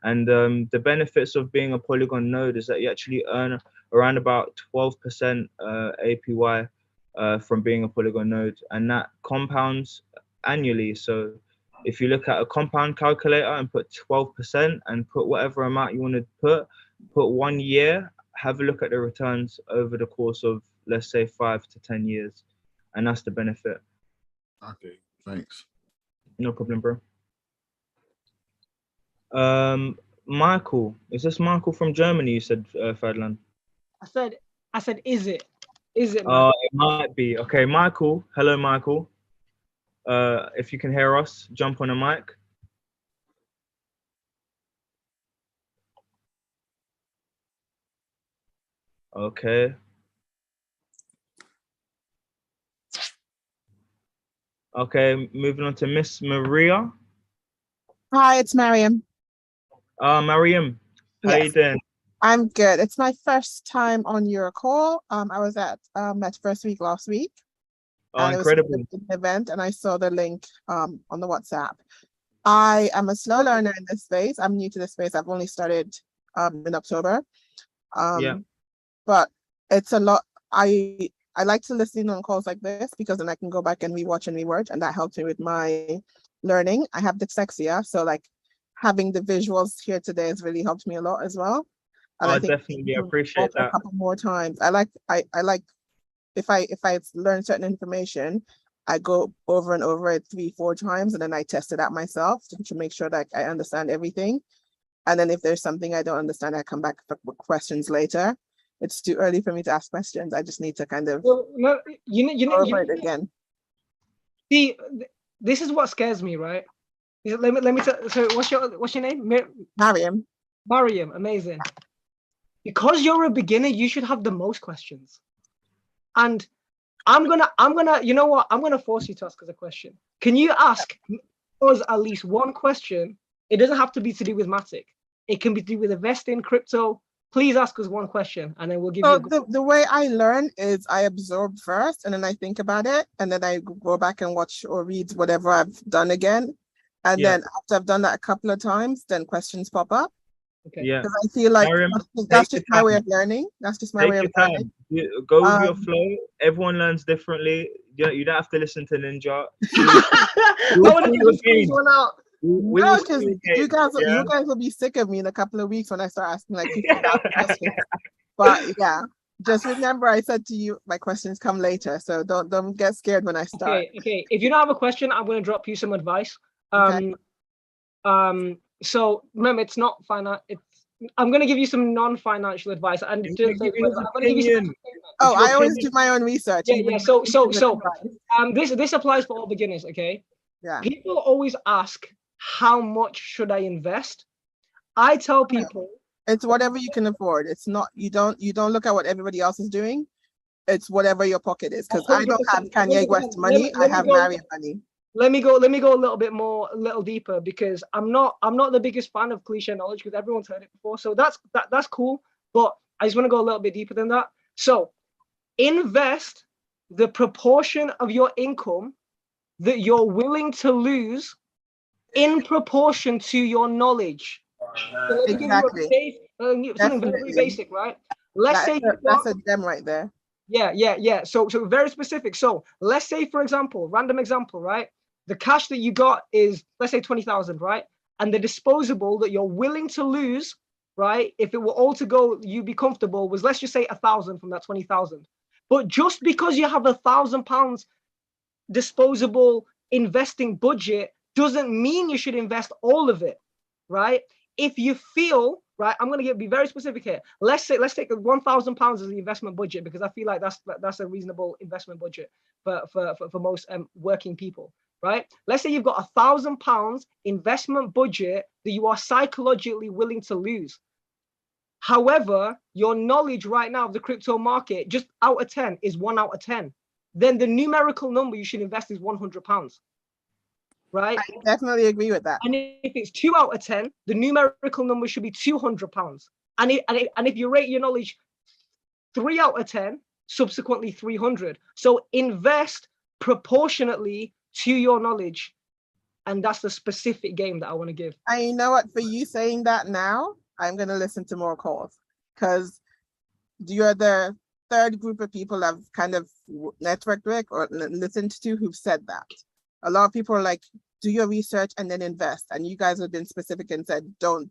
And the benefits of being a Polygon node is that you actually earn around about 12% APY from being a Polygon node, and that compounds annually. So if you look at a compound calculator and put 12% and put whatever amount you want to put 1 year, have a look at the returns over the course of, let's say, 5 to 10 years. And that's the benefit. Okay, thanks. No problem, bro. Michael, is this Michael from Germany? You said, Ferdinand. I said, is it? It might be. Okay, Michael. Hello, Michael. If you can hear us, jump on a mic. Okay. Okay, moving on to Miss Maria. Hi, it's Mariam. Mariam, how you doing? I'm good. It's my first time on your call. I was at first week last week. Oh, incredible. It was an event, and I saw the link on the WhatsApp. I am a slow learner in this space. I'm new to this space. I've only started in October. But it's a lot. I like to listen on calls like this because then I can go back and rewatch and reword, and that helps me with my learning. I have dyslexia, so like having the visuals here today has really helped me a lot as well. And I think definitely appreciate that. A couple more times. I like if I learn certain information, I go over and over it 3-4 times, and then I test it out myself to make sure that I understand everything. And then if there's something I don't understand, I come back with questions later. It's too early for me to ask questions. I just need to kind of go over it again. See, this is what scares me, right? Let me tell. So, what's your name? Mariam. Mariam, amazing. Because you're a beginner, you should have the most questions. And I'm gonna, you know what? I'm gonna force you to ask us a question. Can you ask us at least one question? It doesn't have to be to do with Matic. It can be to do with investing, crypto. Please ask us one question, and then we'll give you. The way I learn is I absorb first, and then I think about it, and then I go back and watch or read whatever I've done again. And then after I've done that a couple of times, then questions pop up. Okay. Yeah. Because I feel like that's just my way of learning. That's just my way of learning. Go with your flow. Everyone learns differently. You don't have to listen to Ninja. I want to squeeze one out. No, because you guys will be sick of me in a couple of weeks when I start asking like 50,000 questions. But yeah, just remember I said to you, my questions come later. So don't get scared when I start. Okay. If you don't have a question, I'm going to drop you some advice. So remember, it's not finite. I'm going to give you some non-financial advice. And I'm going to give you some. Oh, I always do my own research. Yeah. So this applies for all beginners. Okay. Yeah. People always ask, how much should I invest? I tell people it's whatever you can afford. It's not, you don't look at what everybody else is doing. It's whatever your pocket is. Because I don't have Kanye West money. I have Marion money. Let me go a little deeper, because I'm not the biggest fan of cliche knowledge, because everyone's heard it before. So that's cool. But I just want to go a little bit deeper than that. So invest the proportion of your income that you're willing to lose in proportion to your knowledge. So Exactly. Something very basic, right? Let's say that's a gem right there. Yeah. So very specific. So let's say, for example, random example, right? The cash that you got is, let's say 20,000, right? And the disposable that you're willing to lose, right? If it were all to go, you'd be comfortable, was, let's just say 1,000 from that 20,000. But just because you have £1,000 disposable investing budget doesn't mean you should invest all of it, right? If you feel, right, I'm going to be very specific here. Let's take £1,000 as the investment budget, because I feel like that's a reasonable investment budget for most working people, right? Let's say you've got £1,000 investment budget that you are psychologically willing to lose. However, your knowledge right now of the crypto market, just out of 10, is 1 out of 10. Then the numerical number you should invest is £100. Right? I definitely agree with that. And if it's 2 out of 10, the numerical number should be £200. And if you rate your knowledge 3 out of 10, subsequently 300. So invest proportionately to your knowledge. And that's the specific game that I want to give. And you know what? For you saying that now, I'm going to listen to more calls, because you're the third group of people I've kind of networked with or listened to who've said that. A lot of people are like, do your research and then invest. And you guys have been specific and said, don't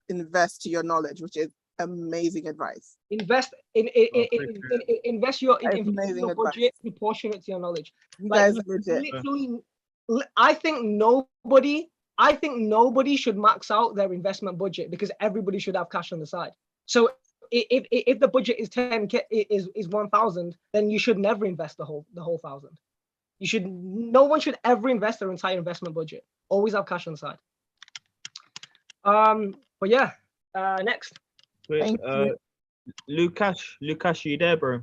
invest to your knowledge, which is amazing advice. Invest your budget proportionate to your knowledge. You guys are legit. Literally, I think nobody should max out their investment budget, because everybody should have cash on the side. So if the budget is 10K, is 1,000, then you should never invest the whole 1,000. No one should ever invest their entire investment budget. Always have cash on the side. But yeah, next. Wait, Lukash, you there, bro?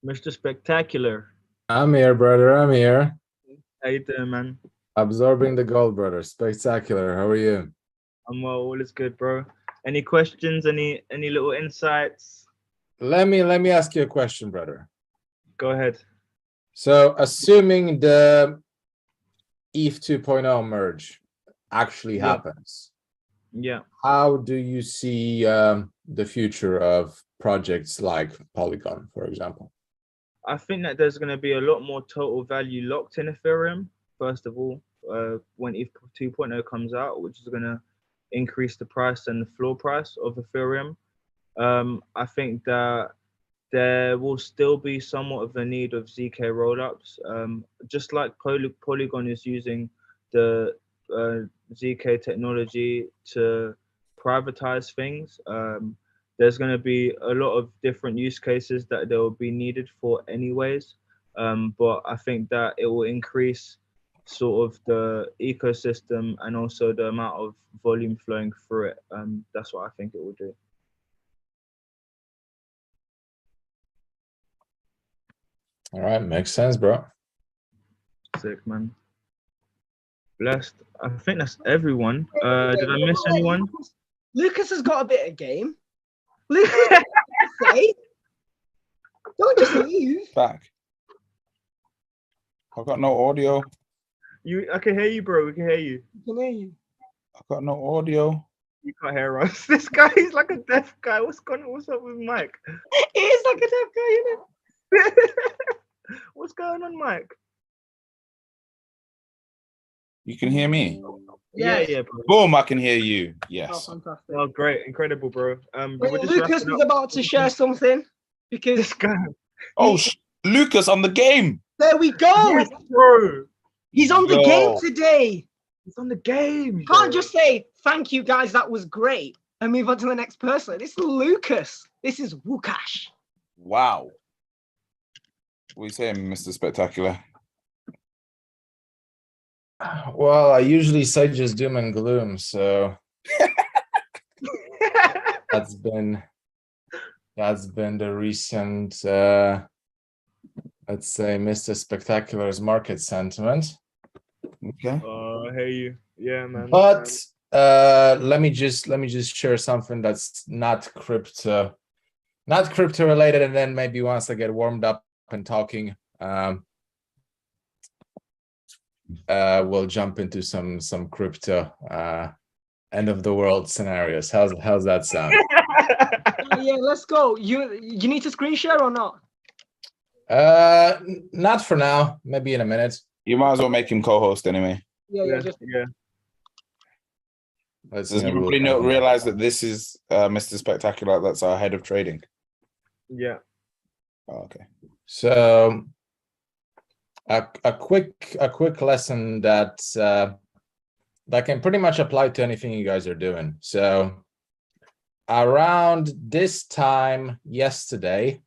Mr. Spectacular. I'm here, brother. I'm here. How you doing, man? Absorbing the gold, brother. Spectacular. How are you? I'm well. All is good, bro. Any questions? Any little insights? Let me ask you a question, brother. Go ahead. So, assuming the ETH 2.0 merge actually happens, how do you see the future of projects like Polygon, for example? I think that there's going to be a lot more total value locked in Ethereum, first of all, when ETH 2.0 comes out, which is going to increase the price and the floor price of Ethereum. I think that there will still be somewhat of a need of ZK rollups, just like Polygon is using the ZK technology to privatize things. There's going to be a lot of different use cases that they will be needed for anyways, but I think that it will increase sort of the ecosystem and also the amount of volume flowing through it. That's what I think it will do. All right, makes sense, bro. Sick, man. Blessed. I think that's everyone. Did I miss anyone? Lucas has got a bit of game. Lucas, say, don't just leave. Back. I've got no audio. I can hear you, bro. We can hear you. We can hear you. I've got no audio. You can't hear us. This guy is like a deaf guy. What's up with Mike? He is like a deaf guy, isn't it? What's going on, Mike? You can hear me? Yeah, bro. Boom, I can hear you. Yes. Oh, fantastic. Oh, great. Incredible, bro. Lucas was about to share something because this guy. Oh, Lucas on the game. There we go. Yes, bro. He's on the game today. It's on the game. You can't just say, thank you guys, that was great, and move on to the next person. This is Lucas. This is Wukash. Wow. What are you saying, Mr. Spectacular? Well, I usually say just doom and gloom, so that's been the recent let's say Mr. Spectacular's market sentiment. Okay. Oh, I hear you. Yeah, man. But let me just share something that's not crypto related, and then maybe once I get warmed up and talking, we'll jump into some crypto end of the world scenarios. How's that sound? Yeah, let's go. You need to screen share or not? Not for now. Maybe in a minute. You might as well make him co-host anyway. Yeah. Does everybody realize that this is Mr. Spectacular? That's our head of trading. Yeah. Oh, okay. So a quick lesson that can pretty much apply to anything you guys are doing. So around this time yesterday,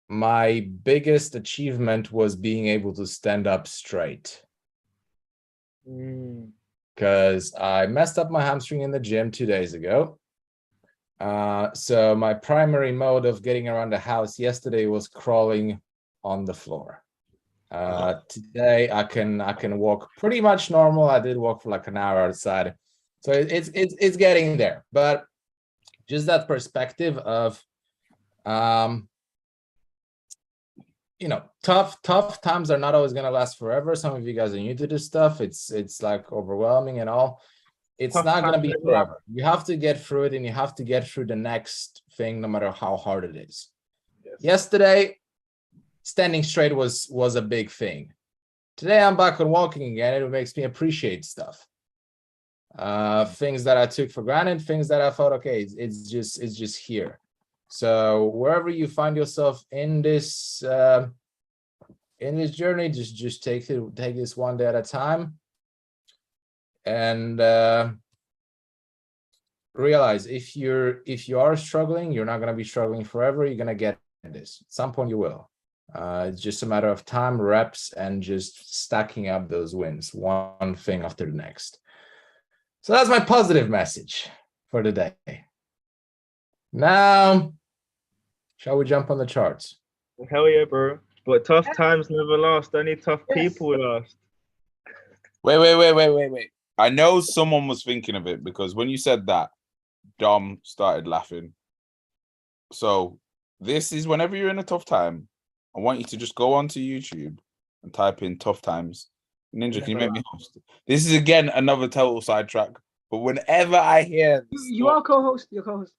my biggest achievement was being able to stand up straight. Because I messed up my hamstring in the gym 2 days ago. So my primary mode of getting around the house yesterday was crawling on the floor. Today I can walk pretty much normal. I did walk for like an hour outside, so it's getting there. But just that perspective of tough times are not always going to last forever. Some of you guys are new to this stuff. It's like overwhelming and all. It's not going to be forever. You have to get through it, and you have to get through the next thing, no matter how hard it is. Yes. Yesterday, standing straight was a big thing. Today, I'm back on walking again. It makes me appreciate stuff. Things that I took for granted, things that I thought, okay, it's just here. So wherever you find yourself in this journey, just take this one day at a time, and realize if you are struggling, you're not going to be struggling forever. You're going to get this. At some point you will. It's just a matter of time, reps, and just stacking up those wins, one thing after the next. So that's my positive message for the day. Now, shall we jump on the charts? Hell yeah, bro. But tough times never last. Only tough people last. Wait. I know someone was thinking of it, because when you said that, Dom started laughing. So this is whenever you're in a tough time, I want you to just go onto YouTube and type in tough times. Ninja, can you make me host? This is again another total sidetrack. But whenever I hear you are co-host, you're co-host.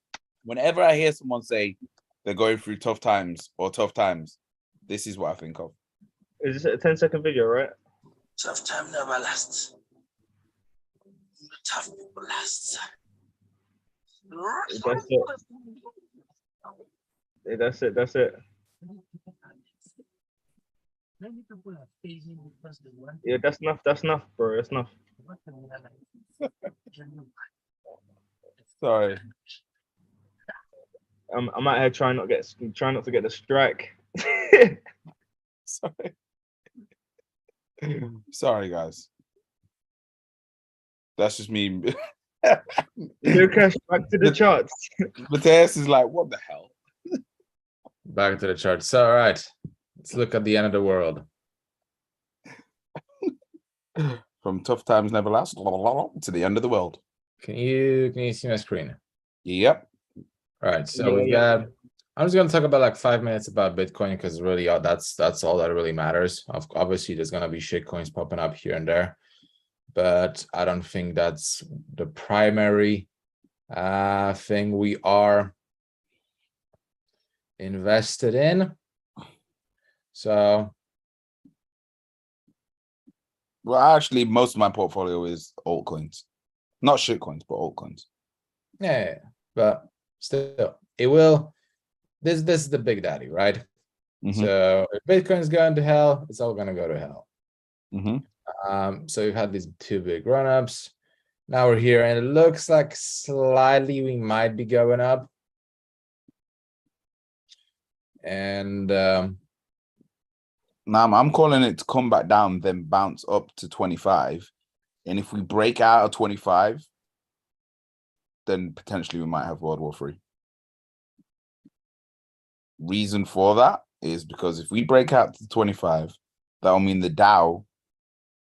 Whenever I hear someone say they're going through tough times or tough times, this is what I think of. Is this a 10-second video, right? Tough time never lasts. Tough people last. That's it. Yeah, that's enough, bro. That's enough. Sorry. I'm out here trying not to get the strike. Sorry, guys. That's just me. Lucas, back to the charts. Matthias is like, what the hell? Back to the charts. All right. Let's look at the end of the world. From tough times never last to the end of the world. Can you see my screen? Yep. All right. So we've got. I'm just going to talk about like 5 minutes about Bitcoin, because really that's all that really matters. Obviously, there's going to be shit coins popping up here and there, but I don't think that's the primary thing we are invested in. So, well, actually, most of my portfolio is altcoins, not shit coins, but altcoins. Yeah, but still, it will. This is the big daddy, right? Mm-hmm. So if Bitcoin's going to hell, it's all going to go to hell. Mm-hmm. So we've had these two big run-ups. Now we're here, and it looks like slightly we might be going up. And Now I'm calling it to come back down, then bounce up to 25. And if we break out of 25, then potentially we might have World War III. Reason for that is because if we break out to 25, that'll mean the Dow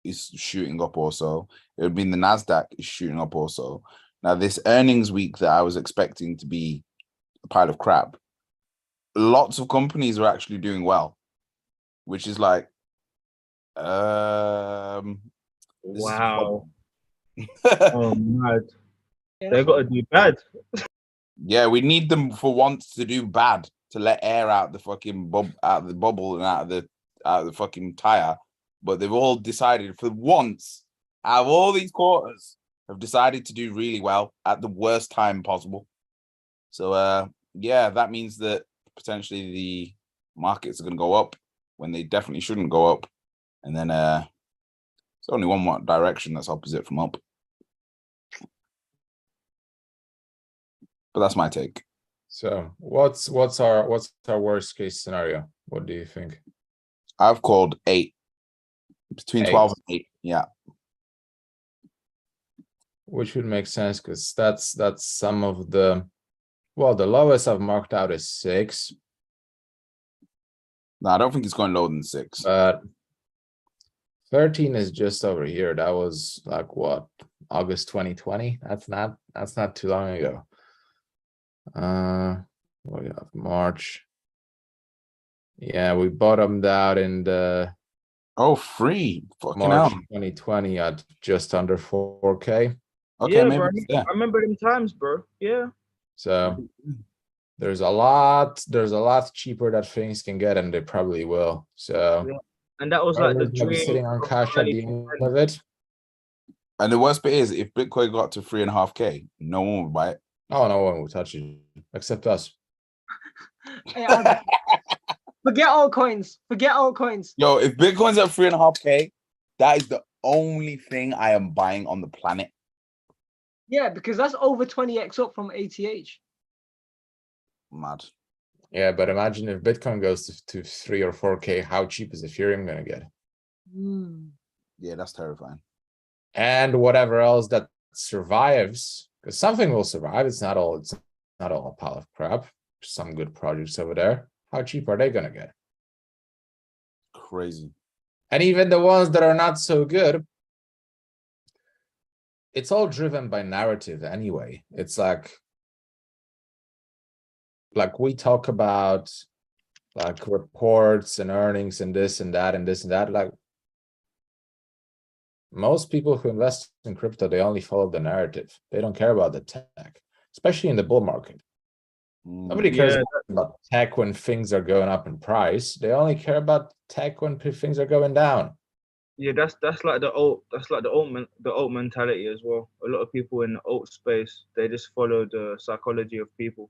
is shooting up also. It would mean the NASDAQ is shooting up also. Now, this earnings week that I was expecting to be a pile of crap, lots of companies are actually doing well, which is like, Wow. Oh, mad. They got to do bad. Yeah, we need them for once to do bad, to let air out the fucking out of the bubble and out of the fucking tire. But they've all decided for once, out of all these quarters, have decided to do really well at the worst time possible. So yeah, that means that potentially the markets are going to go up when they definitely shouldn't go up. And then it's only one more direction that's opposite from up. But that's my take. so what's our worst case scenario? What do you think? I've called 8. Between 12 and 8. Yeah. Which would make sense because that's some of the, well, the lowest I've marked out is 6. No, I don't think it's going lower than 6. But 13 is just over here. That was like what, August 2020? That's not too long ago. We have March. Yeah, we bottomed out in the free. Fucking March hell. 2020 at just under 4K. Okay, Yeah, maybe bro. it's there. I remember them times, bro. Yeah. So there's a lot cheaper that things can get, and they probably will. So Yeah. And that was like the whoever's gonna be dream sitting on of cash at early the end 2010s. of it. And the worst bit is, if Bitcoin got to 3.5K, no one would buy it. Oh, no one will touch it except us. Hey, forget altcoins. Forget altcoins. Yo, if Bitcoin's at 3.5K, that is the only thing I am buying on the planet. Yeah, because that's over 20x up from ATH. Mad. Yeah, but imagine if Bitcoin goes to 3 or 4K, how cheap is Ethereum gonna get? Yeah, that's terrifying. And whatever else that survives, because something will survive. It's not all a pile of crap. Some good projects over there. How cheap are they gonna get? Crazy. And even the ones that are not so good, it's all driven by narrative anyway. It's like we talk about like reports and earnings and this and that and this and that. Like most people who invest in crypto, they only follow the narrative. They don't care about the tech, especially in the bull market. Nobody cares about tech when things are going up in price. They only care about tech when things are going down. Yeah, that's like the alt mentality as well. A lot of people in the alt space, they just follow the psychology of people.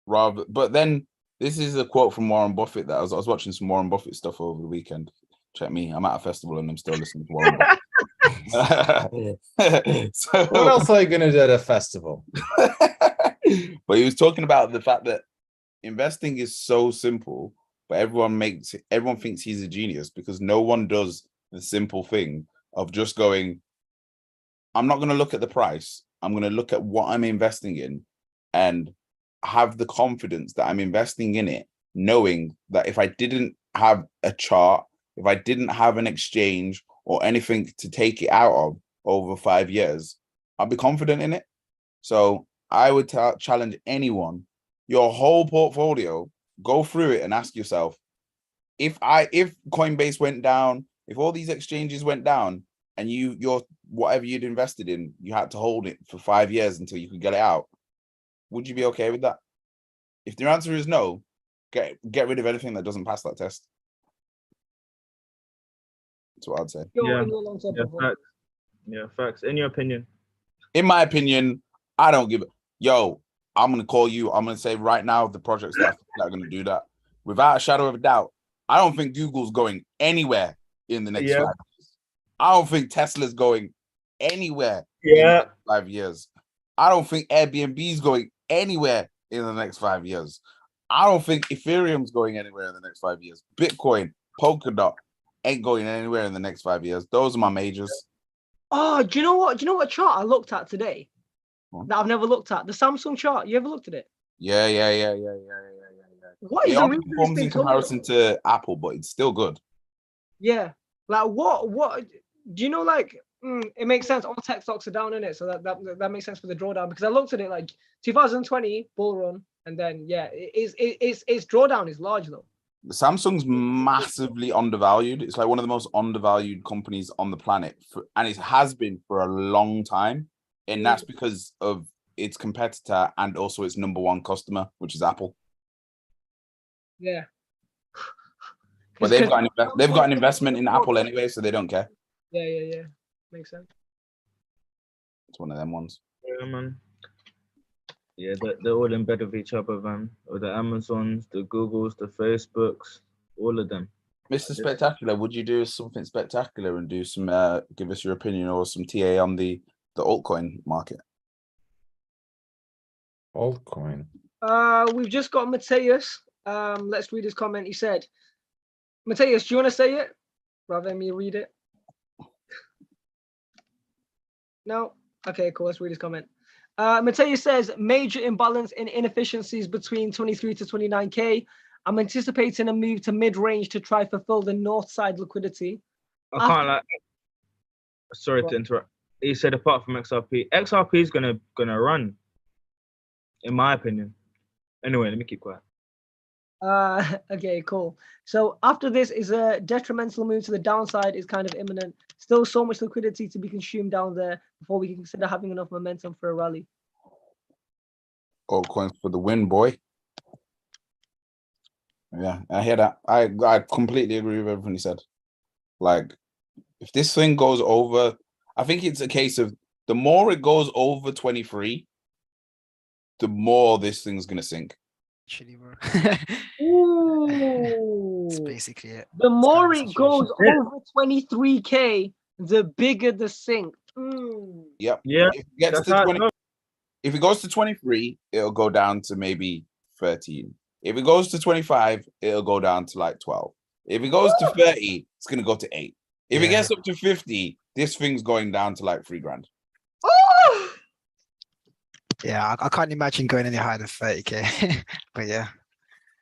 Rather, but then this is a quote from Warren Buffett that I was watching some Warren Buffett stuff over the weekend. Check me, I'm at a festival and I'm still listening to Warren Buffett. So, what else are you gonna do at a festival? But he was talking about the fact that investing is so simple, but everyone thinks he's a genius because no one does the simple thing of just going, I'm not going to look at the price. I'm going to look at what I'm investing in and have the confidence that I'm investing in it, knowing that if I didn't have a chart, if I didn't have an exchange or anything to take it out of over 5 years, I'll be confident in it. So I would challenge anyone, your whole portfolio, go through it and ask yourself, if Coinbase went down, if all these exchanges went down and your whatever you'd invested in, you had to hold it for 5 years until you could get it out, would you be okay with that? If the answer is no, get rid of anything that doesn't pass that test. That's what I'd say. Yeah, facts. In your opinion? In my opinion, I don't give it. Yo, I'm going to call you. I'm going to say right now the projects that are going to do that. Without a shadow of a doubt, I don't think Google's going anywhere in the next Yeah. 5 years. I don't think Tesla's going anywhere Yeah. in 5 years. I don't think Airbnb is going anywhere in the next 5 years. I don't think Ethereum's going anywhere in the next 5 years. Bitcoin, Polkadot ain't going anywhere in the next 5 years. Those are my majors. Oh, do you know what? Do you know what chart I looked at today? What? That I've never looked at. The Samsung chart. You ever looked at it? Yeah. What is It the only reason this performs in thing so good? comparison to Apple, but it's still good. Yeah. Like what do you know, like it makes sense. All tech stocks are down in it, so that makes sense for the drawdown, because I looked at it like 2020 bull run, and then yeah, its drawdown is large though. Samsung's massively undervalued. It's like one of the most undervalued companies on the planet, and it has been for a long time. And that's because of its competitor and also its number one customer, which is Apple. Yeah. But they've got an investment in Apple anyway, so they don't care. Yeah. Makes sense. It's one of them ones. Yeah, man. Yeah, they're all in bed with each other, man. Or the Amazons, the Googles, the Facebooks, all of them. Mr. Spectacular, would you do something spectacular and do some give us your opinion or some TA on the altcoin market? Altcoin. We've just got Mateus. Let's read his comment. He said, Mateus, do you want to say it rather than me read it? No? Okay, cool. Let's read his comment. Mateus says, major imbalance in inefficiencies between 23 to 29K. I'm anticipating a move to mid-range to try fulfill the north side liquidity. I can't like. Sorry to interrupt. He said apart from XRP, XRP is gonna run, in my opinion. Anyway, let me keep quiet. Okay, cool. So after this is a detrimental move to the downside is kind of imminent. Still so much liquidity to be consumed down there before we can consider having enough momentum for a rally. Altcoins for the win, boy. Yeah, I hear that. I completely agree with everything he said. Like, if this thing goes over, I think it's a case of the more it goes over 23, the more this thing's gonna sink. Actually, bro. Ooh. That's basically it. The more kind of it goes situation. over 23K, the bigger the sink. Yep. Yeah, If it gets that's to how it 20, goes. if it goes to 23, it'll go down to maybe 13. If it goes to 25, it'll go down to like 12. If it goes to 30, it's gonna go to 8. If it gets up to 50, this thing's going down to like $3,000. Oh! Yeah, I can't imagine going any higher than 30K. But yeah.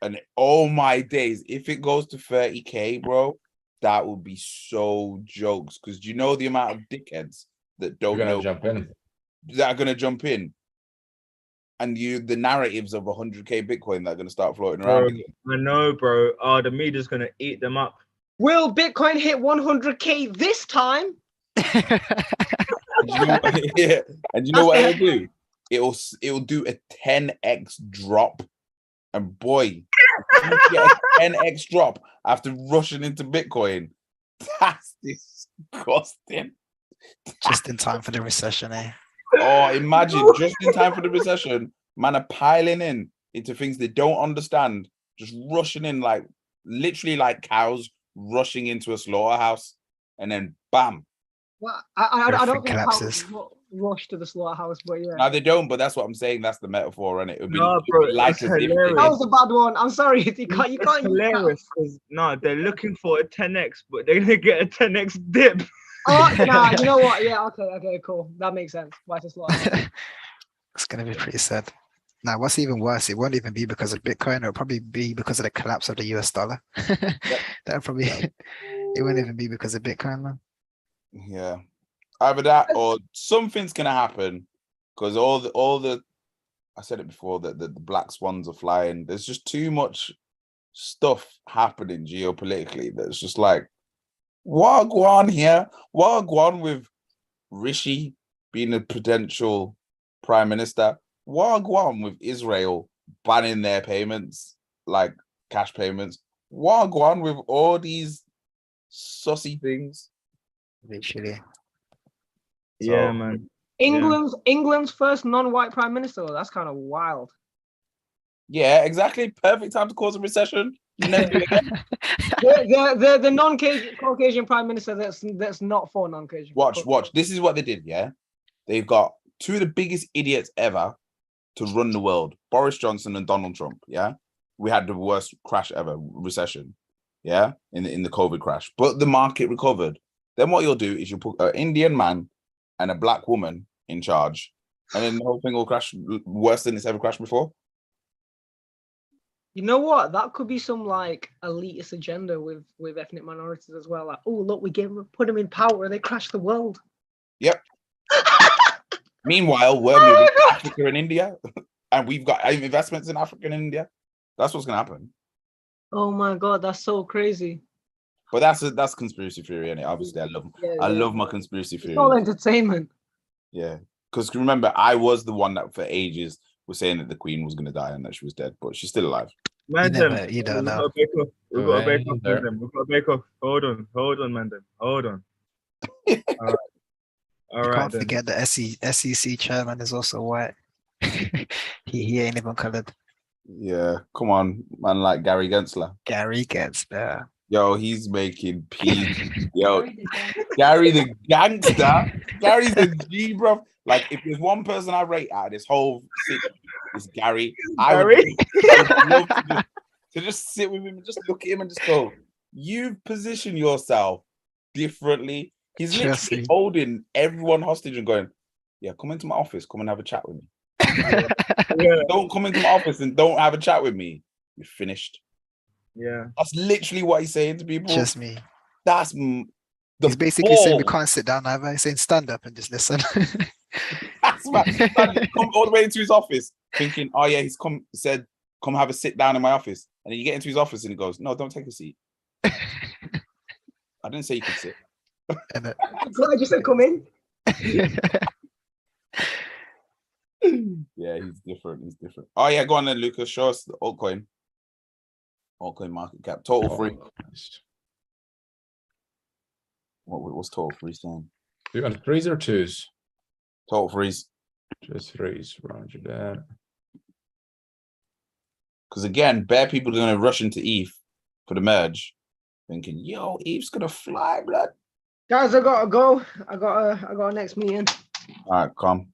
And oh my days, if it goes to 30K, bro, that would be so jokes. Because do you know the amount of dickheads that don't You're gonna know jump in. that are gonna jump in? And the narratives of 100K Bitcoin that are gonna start floating around. Bro, I know, bro. Oh, the media's gonna eat them up. Will Bitcoin hit 100K this time? And you know what, yeah. And you know what it'll do? It'll do a 10x drop. And boy, if you get a 10x drop after rushing into Bitcoin, that's disgusting. Just in time for the recession, eh? Oh, imagine just in time for the recession, man are piling in into things they don't understand, just rushing in like literally like cows rushing into a slaughterhouse, and then bam. Well, I don't think collapses. cows rush to the slaughterhouse, but yeah. No, they don't, but that's what I'm saying. That's the metaphor, and it would be No, bro, like it's as if they hilarious. That did. was a bad one. I'm sorry. You can't It's use hilarious because no, they're looking for a 10x, but they're gonna get a 10x dip. Oh, nah, you know what? Yeah, okay, cool. That makes sense. Why it's a slaughterhouse? It's gonna be pretty sad. Now, what's even worse, it won't even be because of Bitcoin, it'll probably be because of the collapse of the US dollar. That'll probably it won't even be because of Bitcoin, man. Yeah, either that or something's gonna happen because all the I said it before that the black swans are flying. There's just too much stuff happening geopolitically that's just like Wagwan here, Wagwan with Rishi being a potential prime minister, Wagwan with Israel banning their payments, like cash payments, Wagwan with all these sussy things. Literally. Yeah, man. England's first non-white prime minister. That's kind of wild. Yeah, exactly. Perfect time to cause a recession. The non-Caucasian prime minister that's not for non-Caucasian. Watch. This is what they did, yeah? They've got two of the biggest idiots ever to run the world, Boris Johnson and Donald Trump, yeah? We had the worst crash ever, recession, yeah? In the COVID crash. But the market recovered. Then what you'll do is you'll put an Indian man and a black woman in charge, and then the whole thing will crash worse than it's ever crashed before. You know what? That could be some like elitist agenda with ethnic minorities as well. Like, oh look, put them in power, they crash the world. Yep. Meanwhile, we're moving to Africa and India, and we've got investments in Africa and India. That's what's gonna happen. Oh my god, that's so crazy. But that's conspiracy theory, innit? Obviously, I love my conspiracy theory. It's all entertainment. Yeah, because remember, I was the one that for ages was saying that the Queen was gonna die and that she was dead, but she's still alive. Man, You don't know. We've got a bake off, man. We've got a bake off. Hold on, man. Hold on. All right. Can't forget the SEC chairman is also white. he ain't even colored. Yeah, come on, man, like Gary Gensler. Gary Gensler. Yo, he's making peace. Yo, Gary the gangster. Gary's the G, bro. Like, if there's one person I rate out of this whole thing, it's Gary. I would love to just sit with him and just look at him and just go, you've positioned yourself differently. He's literally holding everyone hostage and going, yeah, come into my office, come and have a chat with me. Don't come into my office and don't have a chat with me. You're finished. Yeah. That's literally what he's saying to people. Just me. That's he's basically saying we can't sit down either. He's saying stand up and just listen. That's right. Come all the way into his office thinking, oh yeah, he's said, come have a sit down in my office. And then you get into his office and he goes, no, don't take a seat. I didn't say you could sit. I just said come in. Yeah, he's different. Oh yeah, go on then, Lucas. Show us the altcoin market cap. Total free. What's total free saying? You want threes or twos? Total freeze. Just threes. Roger that. Because again, bare people are going to rush into ETH for the merge, thinking, "Yo, ETH's gonna fly, blood." Guys, I gotta go. I got a next meeting. All right, come.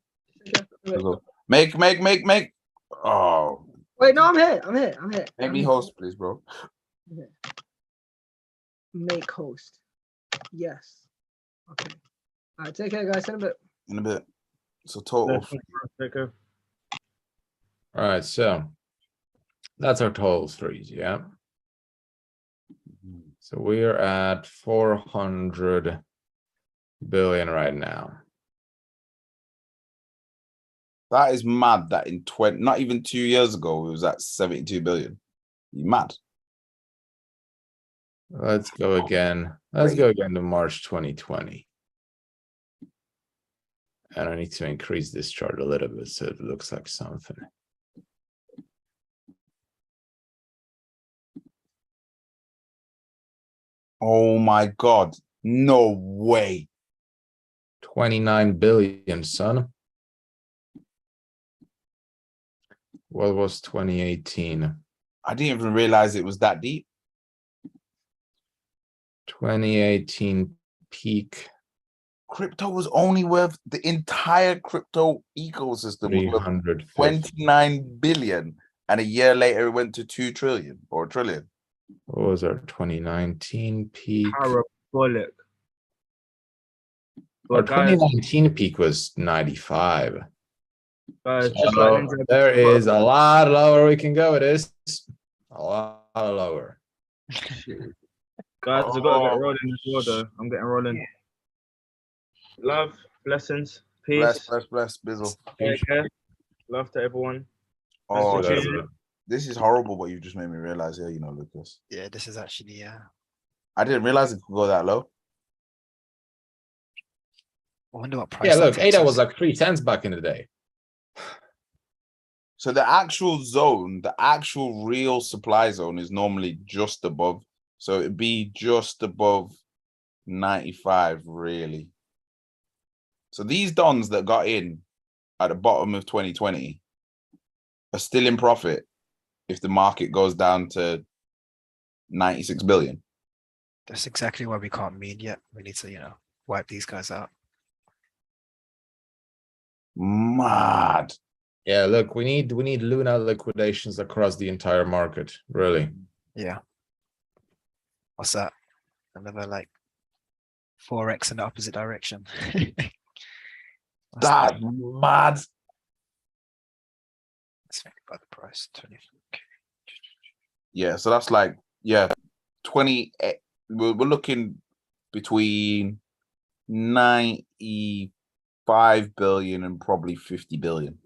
Make. Oh. Wait, no, I'm here. Make me host, please, bro. Make host. Yes. Okay. All right, take care, guys. In a bit. So total. All right, so that's our total threes, yeah. So we are at 400 billion right now. That is mad that in not even 2 years ago, it was at 72 billion. You mad? Let's go again. Let's go again to March 2020. And I need to increase this chart a little bit so it looks like something. Oh my God. No way. 29 billion, son. What was 2018? I didn't even realize it was that deep. 2018 peak. Crypto was only worth the entire crypto ecosystem was worth 29 billion. And a year later, it went to 2 trillion or a trillion. What was our 2019 peak? Parabolic. Our 2019 peak was 95. Guys, so there is a lot lower we can go. It is a lot lower. Guys, I've got to get rolling as well, though. I'm getting rolling. Love, blessings, peace. Bless, Bizzle. Take care. Love to everyone. Oh, this is horrible what you just made me realize here, Lucas. Yeah, this is actually, I didn't realize it could go that low. I wonder what price. Yeah, look, ADA was like 3 cents back in the day. So the actual zone, the actual real supply zone is normally just above. So it'd be just above 95, really. So these dons that got in at the bottom of 2020 are still in profit if the market goes down to 96 billion. That's exactly why we can't mean yet. We need to, wipe these guys out. Mad. Yeah, look, we need Luna liquidations across the entire market, really. Yeah. What's that? Another like 4x in the opposite direction. That's mad. Let's think about the price. 20. Yeah, so that's like 20. We're looking between 95 billion and probably 50 billion.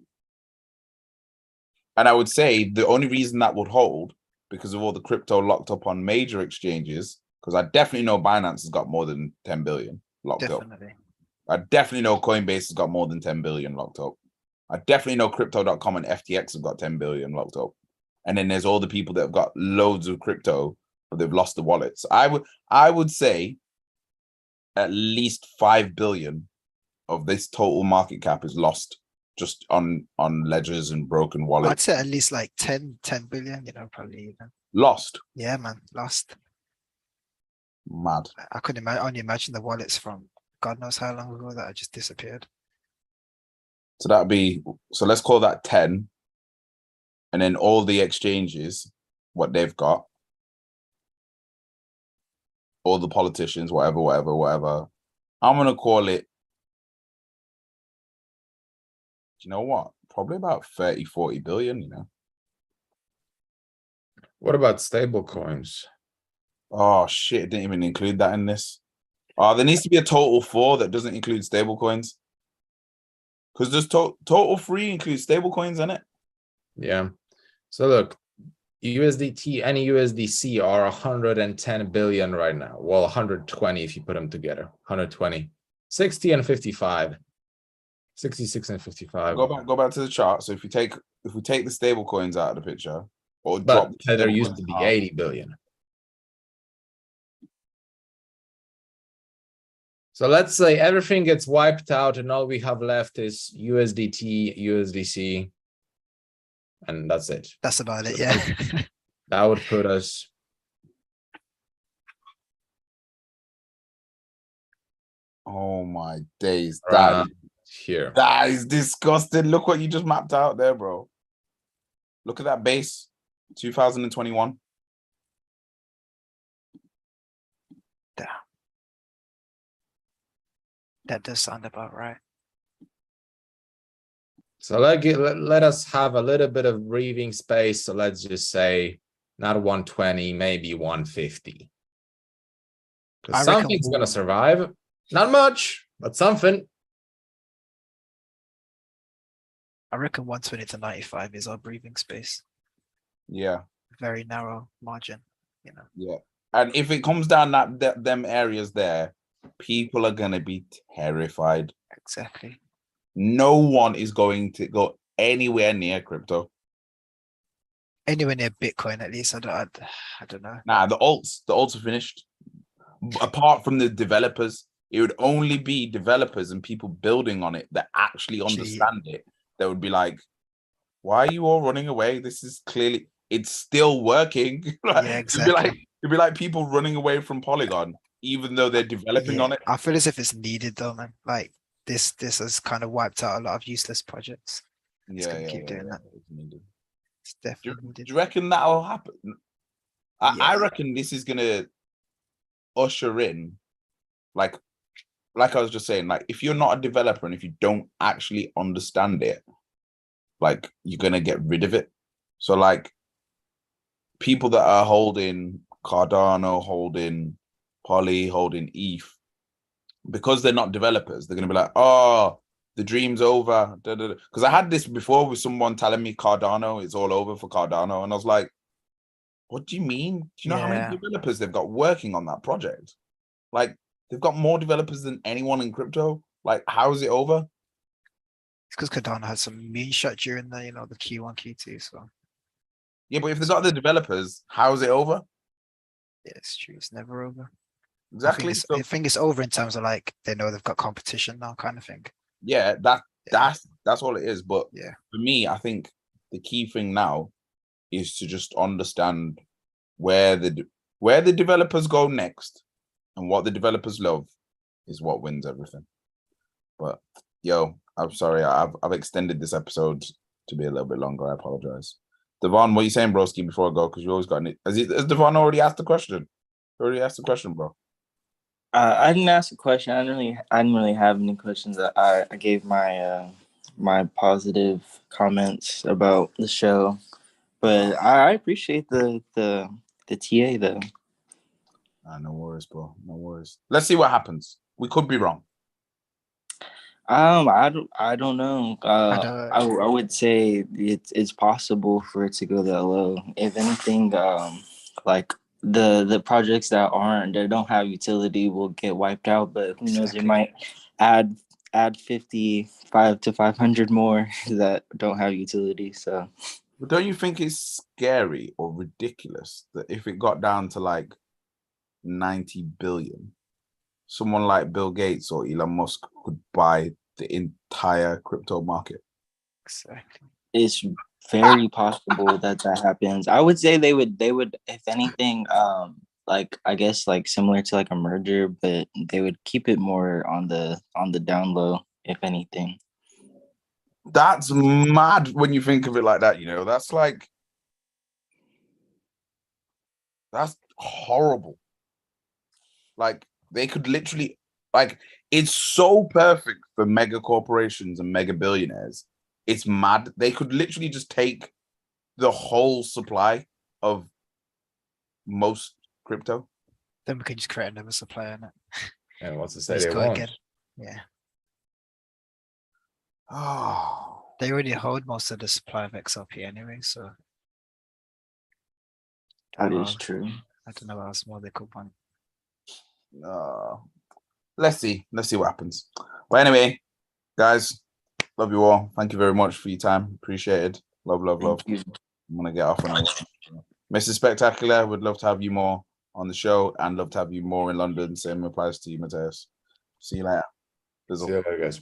And I would say the only reason that would hold because of all the crypto locked up on major exchanges, because I definitely know Binance has got more than 10 billion locked up. I definitely know Coinbase has got more than 10 billion locked up. I definitely know crypto.com and FTX have got 10 billion locked up. And then there's all the people that have got loads of crypto, but they've lost the wallets. I would say at least 5 billion of this total market cap is lost just on ledgers and broken wallets. I'd say at least like 10 billion, probably even. Lost. Yeah, man, lost. Mad. I couldn't only imagine the wallets from God knows how long ago that just disappeared. So let's call that 10. And then all the exchanges, what they've got, all the politicians, whatever. I'm going to call it, you know what? Probably about 30, 40 billion, What about stable coins? Oh, shit. Didn't even include that in this. There needs to be a total 4 that doesn't include stable coins. Because there's total 3 includes stable coins in it. Yeah. So look, USDT and USDC are 110 billion right now. Well, 120 if you put them together. 120. 60 and 55. 66 and 55. Go back to the chart. So if we take the stable coins out of the picture, or but drop there used to be 80 billion. So let's say everything gets wiped out and all we have left is USDT, USDC, and that's it. That's about it, yeah. That would put us. Oh my days. Here. That is disgusting. Look what you just mapped out there, bro. Look at that base. 2021. Damn. That does sound about right. So let us have a little bit of breathing space. So let's just say not 120, maybe 150. Because something's going to survive. Not much, but something. I reckon 120 to 95 is our breathing space. Yeah. Very narrow margin, Yeah. And if it comes down them areas there, people are going to be terrified. Exactly. No one is going to go anywhere near crypto. Anywhere near Bitcoin, at least. I don't know. Nah, the alts are finished. Apart from the developers, it would only be developers and people building on it that actually understand it. That would be like, why are you all running away? This is clearly, it's still working. Yeah, exactly. It'd be like people running away from Polygon, even though they're developing on it. I feel as if it's needed though, man. Like this has kind of wiped out a lot of useless projects. It's gonna keep doing that. It's definitely needed. Do you reckon that'll happen? I reckon this is gonna usher in, like I was just saying, like if you're not a developer and if you don't actually understand it, like you're gonna get rid of it. So like people that are holding Cardano, holding Poly, holding ETH, because they're not developers, they're gonna be like, oh, the dream's over. Because I had this before with someone telling me Cardano, it's all over for Cardano, and I was like, what do you mean? Do you know how many developers they've got working on that project? Like they've got more developers than anyone in crypto. Like, how is it over? It's because Cardano had some moonshot during the the Q1, Q2. So yeah, but if they've got the developers, how is it over? Yeah, it's true. It's never over. Exactly. I think it's over in terms of like they know they've got competition now, kind of thing. Yeah, that's all it is. But yeah, for me, I think the key thing now is to just understand where the Where the developers go next and what the developers love is what wins everything. But yo, I'm sorry, I've extended this episode to be a little bit longer. I apologize. Devon, what are you saying, broski, before I go? Because you always got it. Has Devon already asked the question? Already asked the question, bro. I didn't ask a question. I didn't really have any questions. I gave my my positive comments about the show, but I appreciate the TA though. No worries, bro. No worries. Let's see what happens. We could be wrong. I don't know. I would say it's possible for it to go that low. If anything, like the projects that don't have utility will get wiped out. But who knows? It might add 55 to 500 more that don't have utility. So, but don't you think it's scary or ridiculous that if it got down to like 90 billion, someone like Bill Gates or Elon Musk could buy the entire crypto market? Exactly. It's very possible that happens. I would say they would, if anything, like I guess like similar to like a merger, but they would keep it more on the down low, if anything. That's mad when you think of it like that, that's horrible. Like they could literally, like, it's so perfect for mega corporations and mega billionaires. It's mad. They could literally just take the whole supply of most crypto. Then we could just create another supply on it. And what's to say Just they go won't? again. Yeah. Oh, They already hold most of the supply of XRP anyway, so That is true. I don't know what else more they could want. let's see what happens. But anyway, guys, love you all. Thank you very much for your time. Appreciated. Love. Thank you. I'm gonna get off on Mr. Spectacular. Would love to have you more on the show and love to have you more in London. Same applies to you, Mateus. See you later. See you later, guys.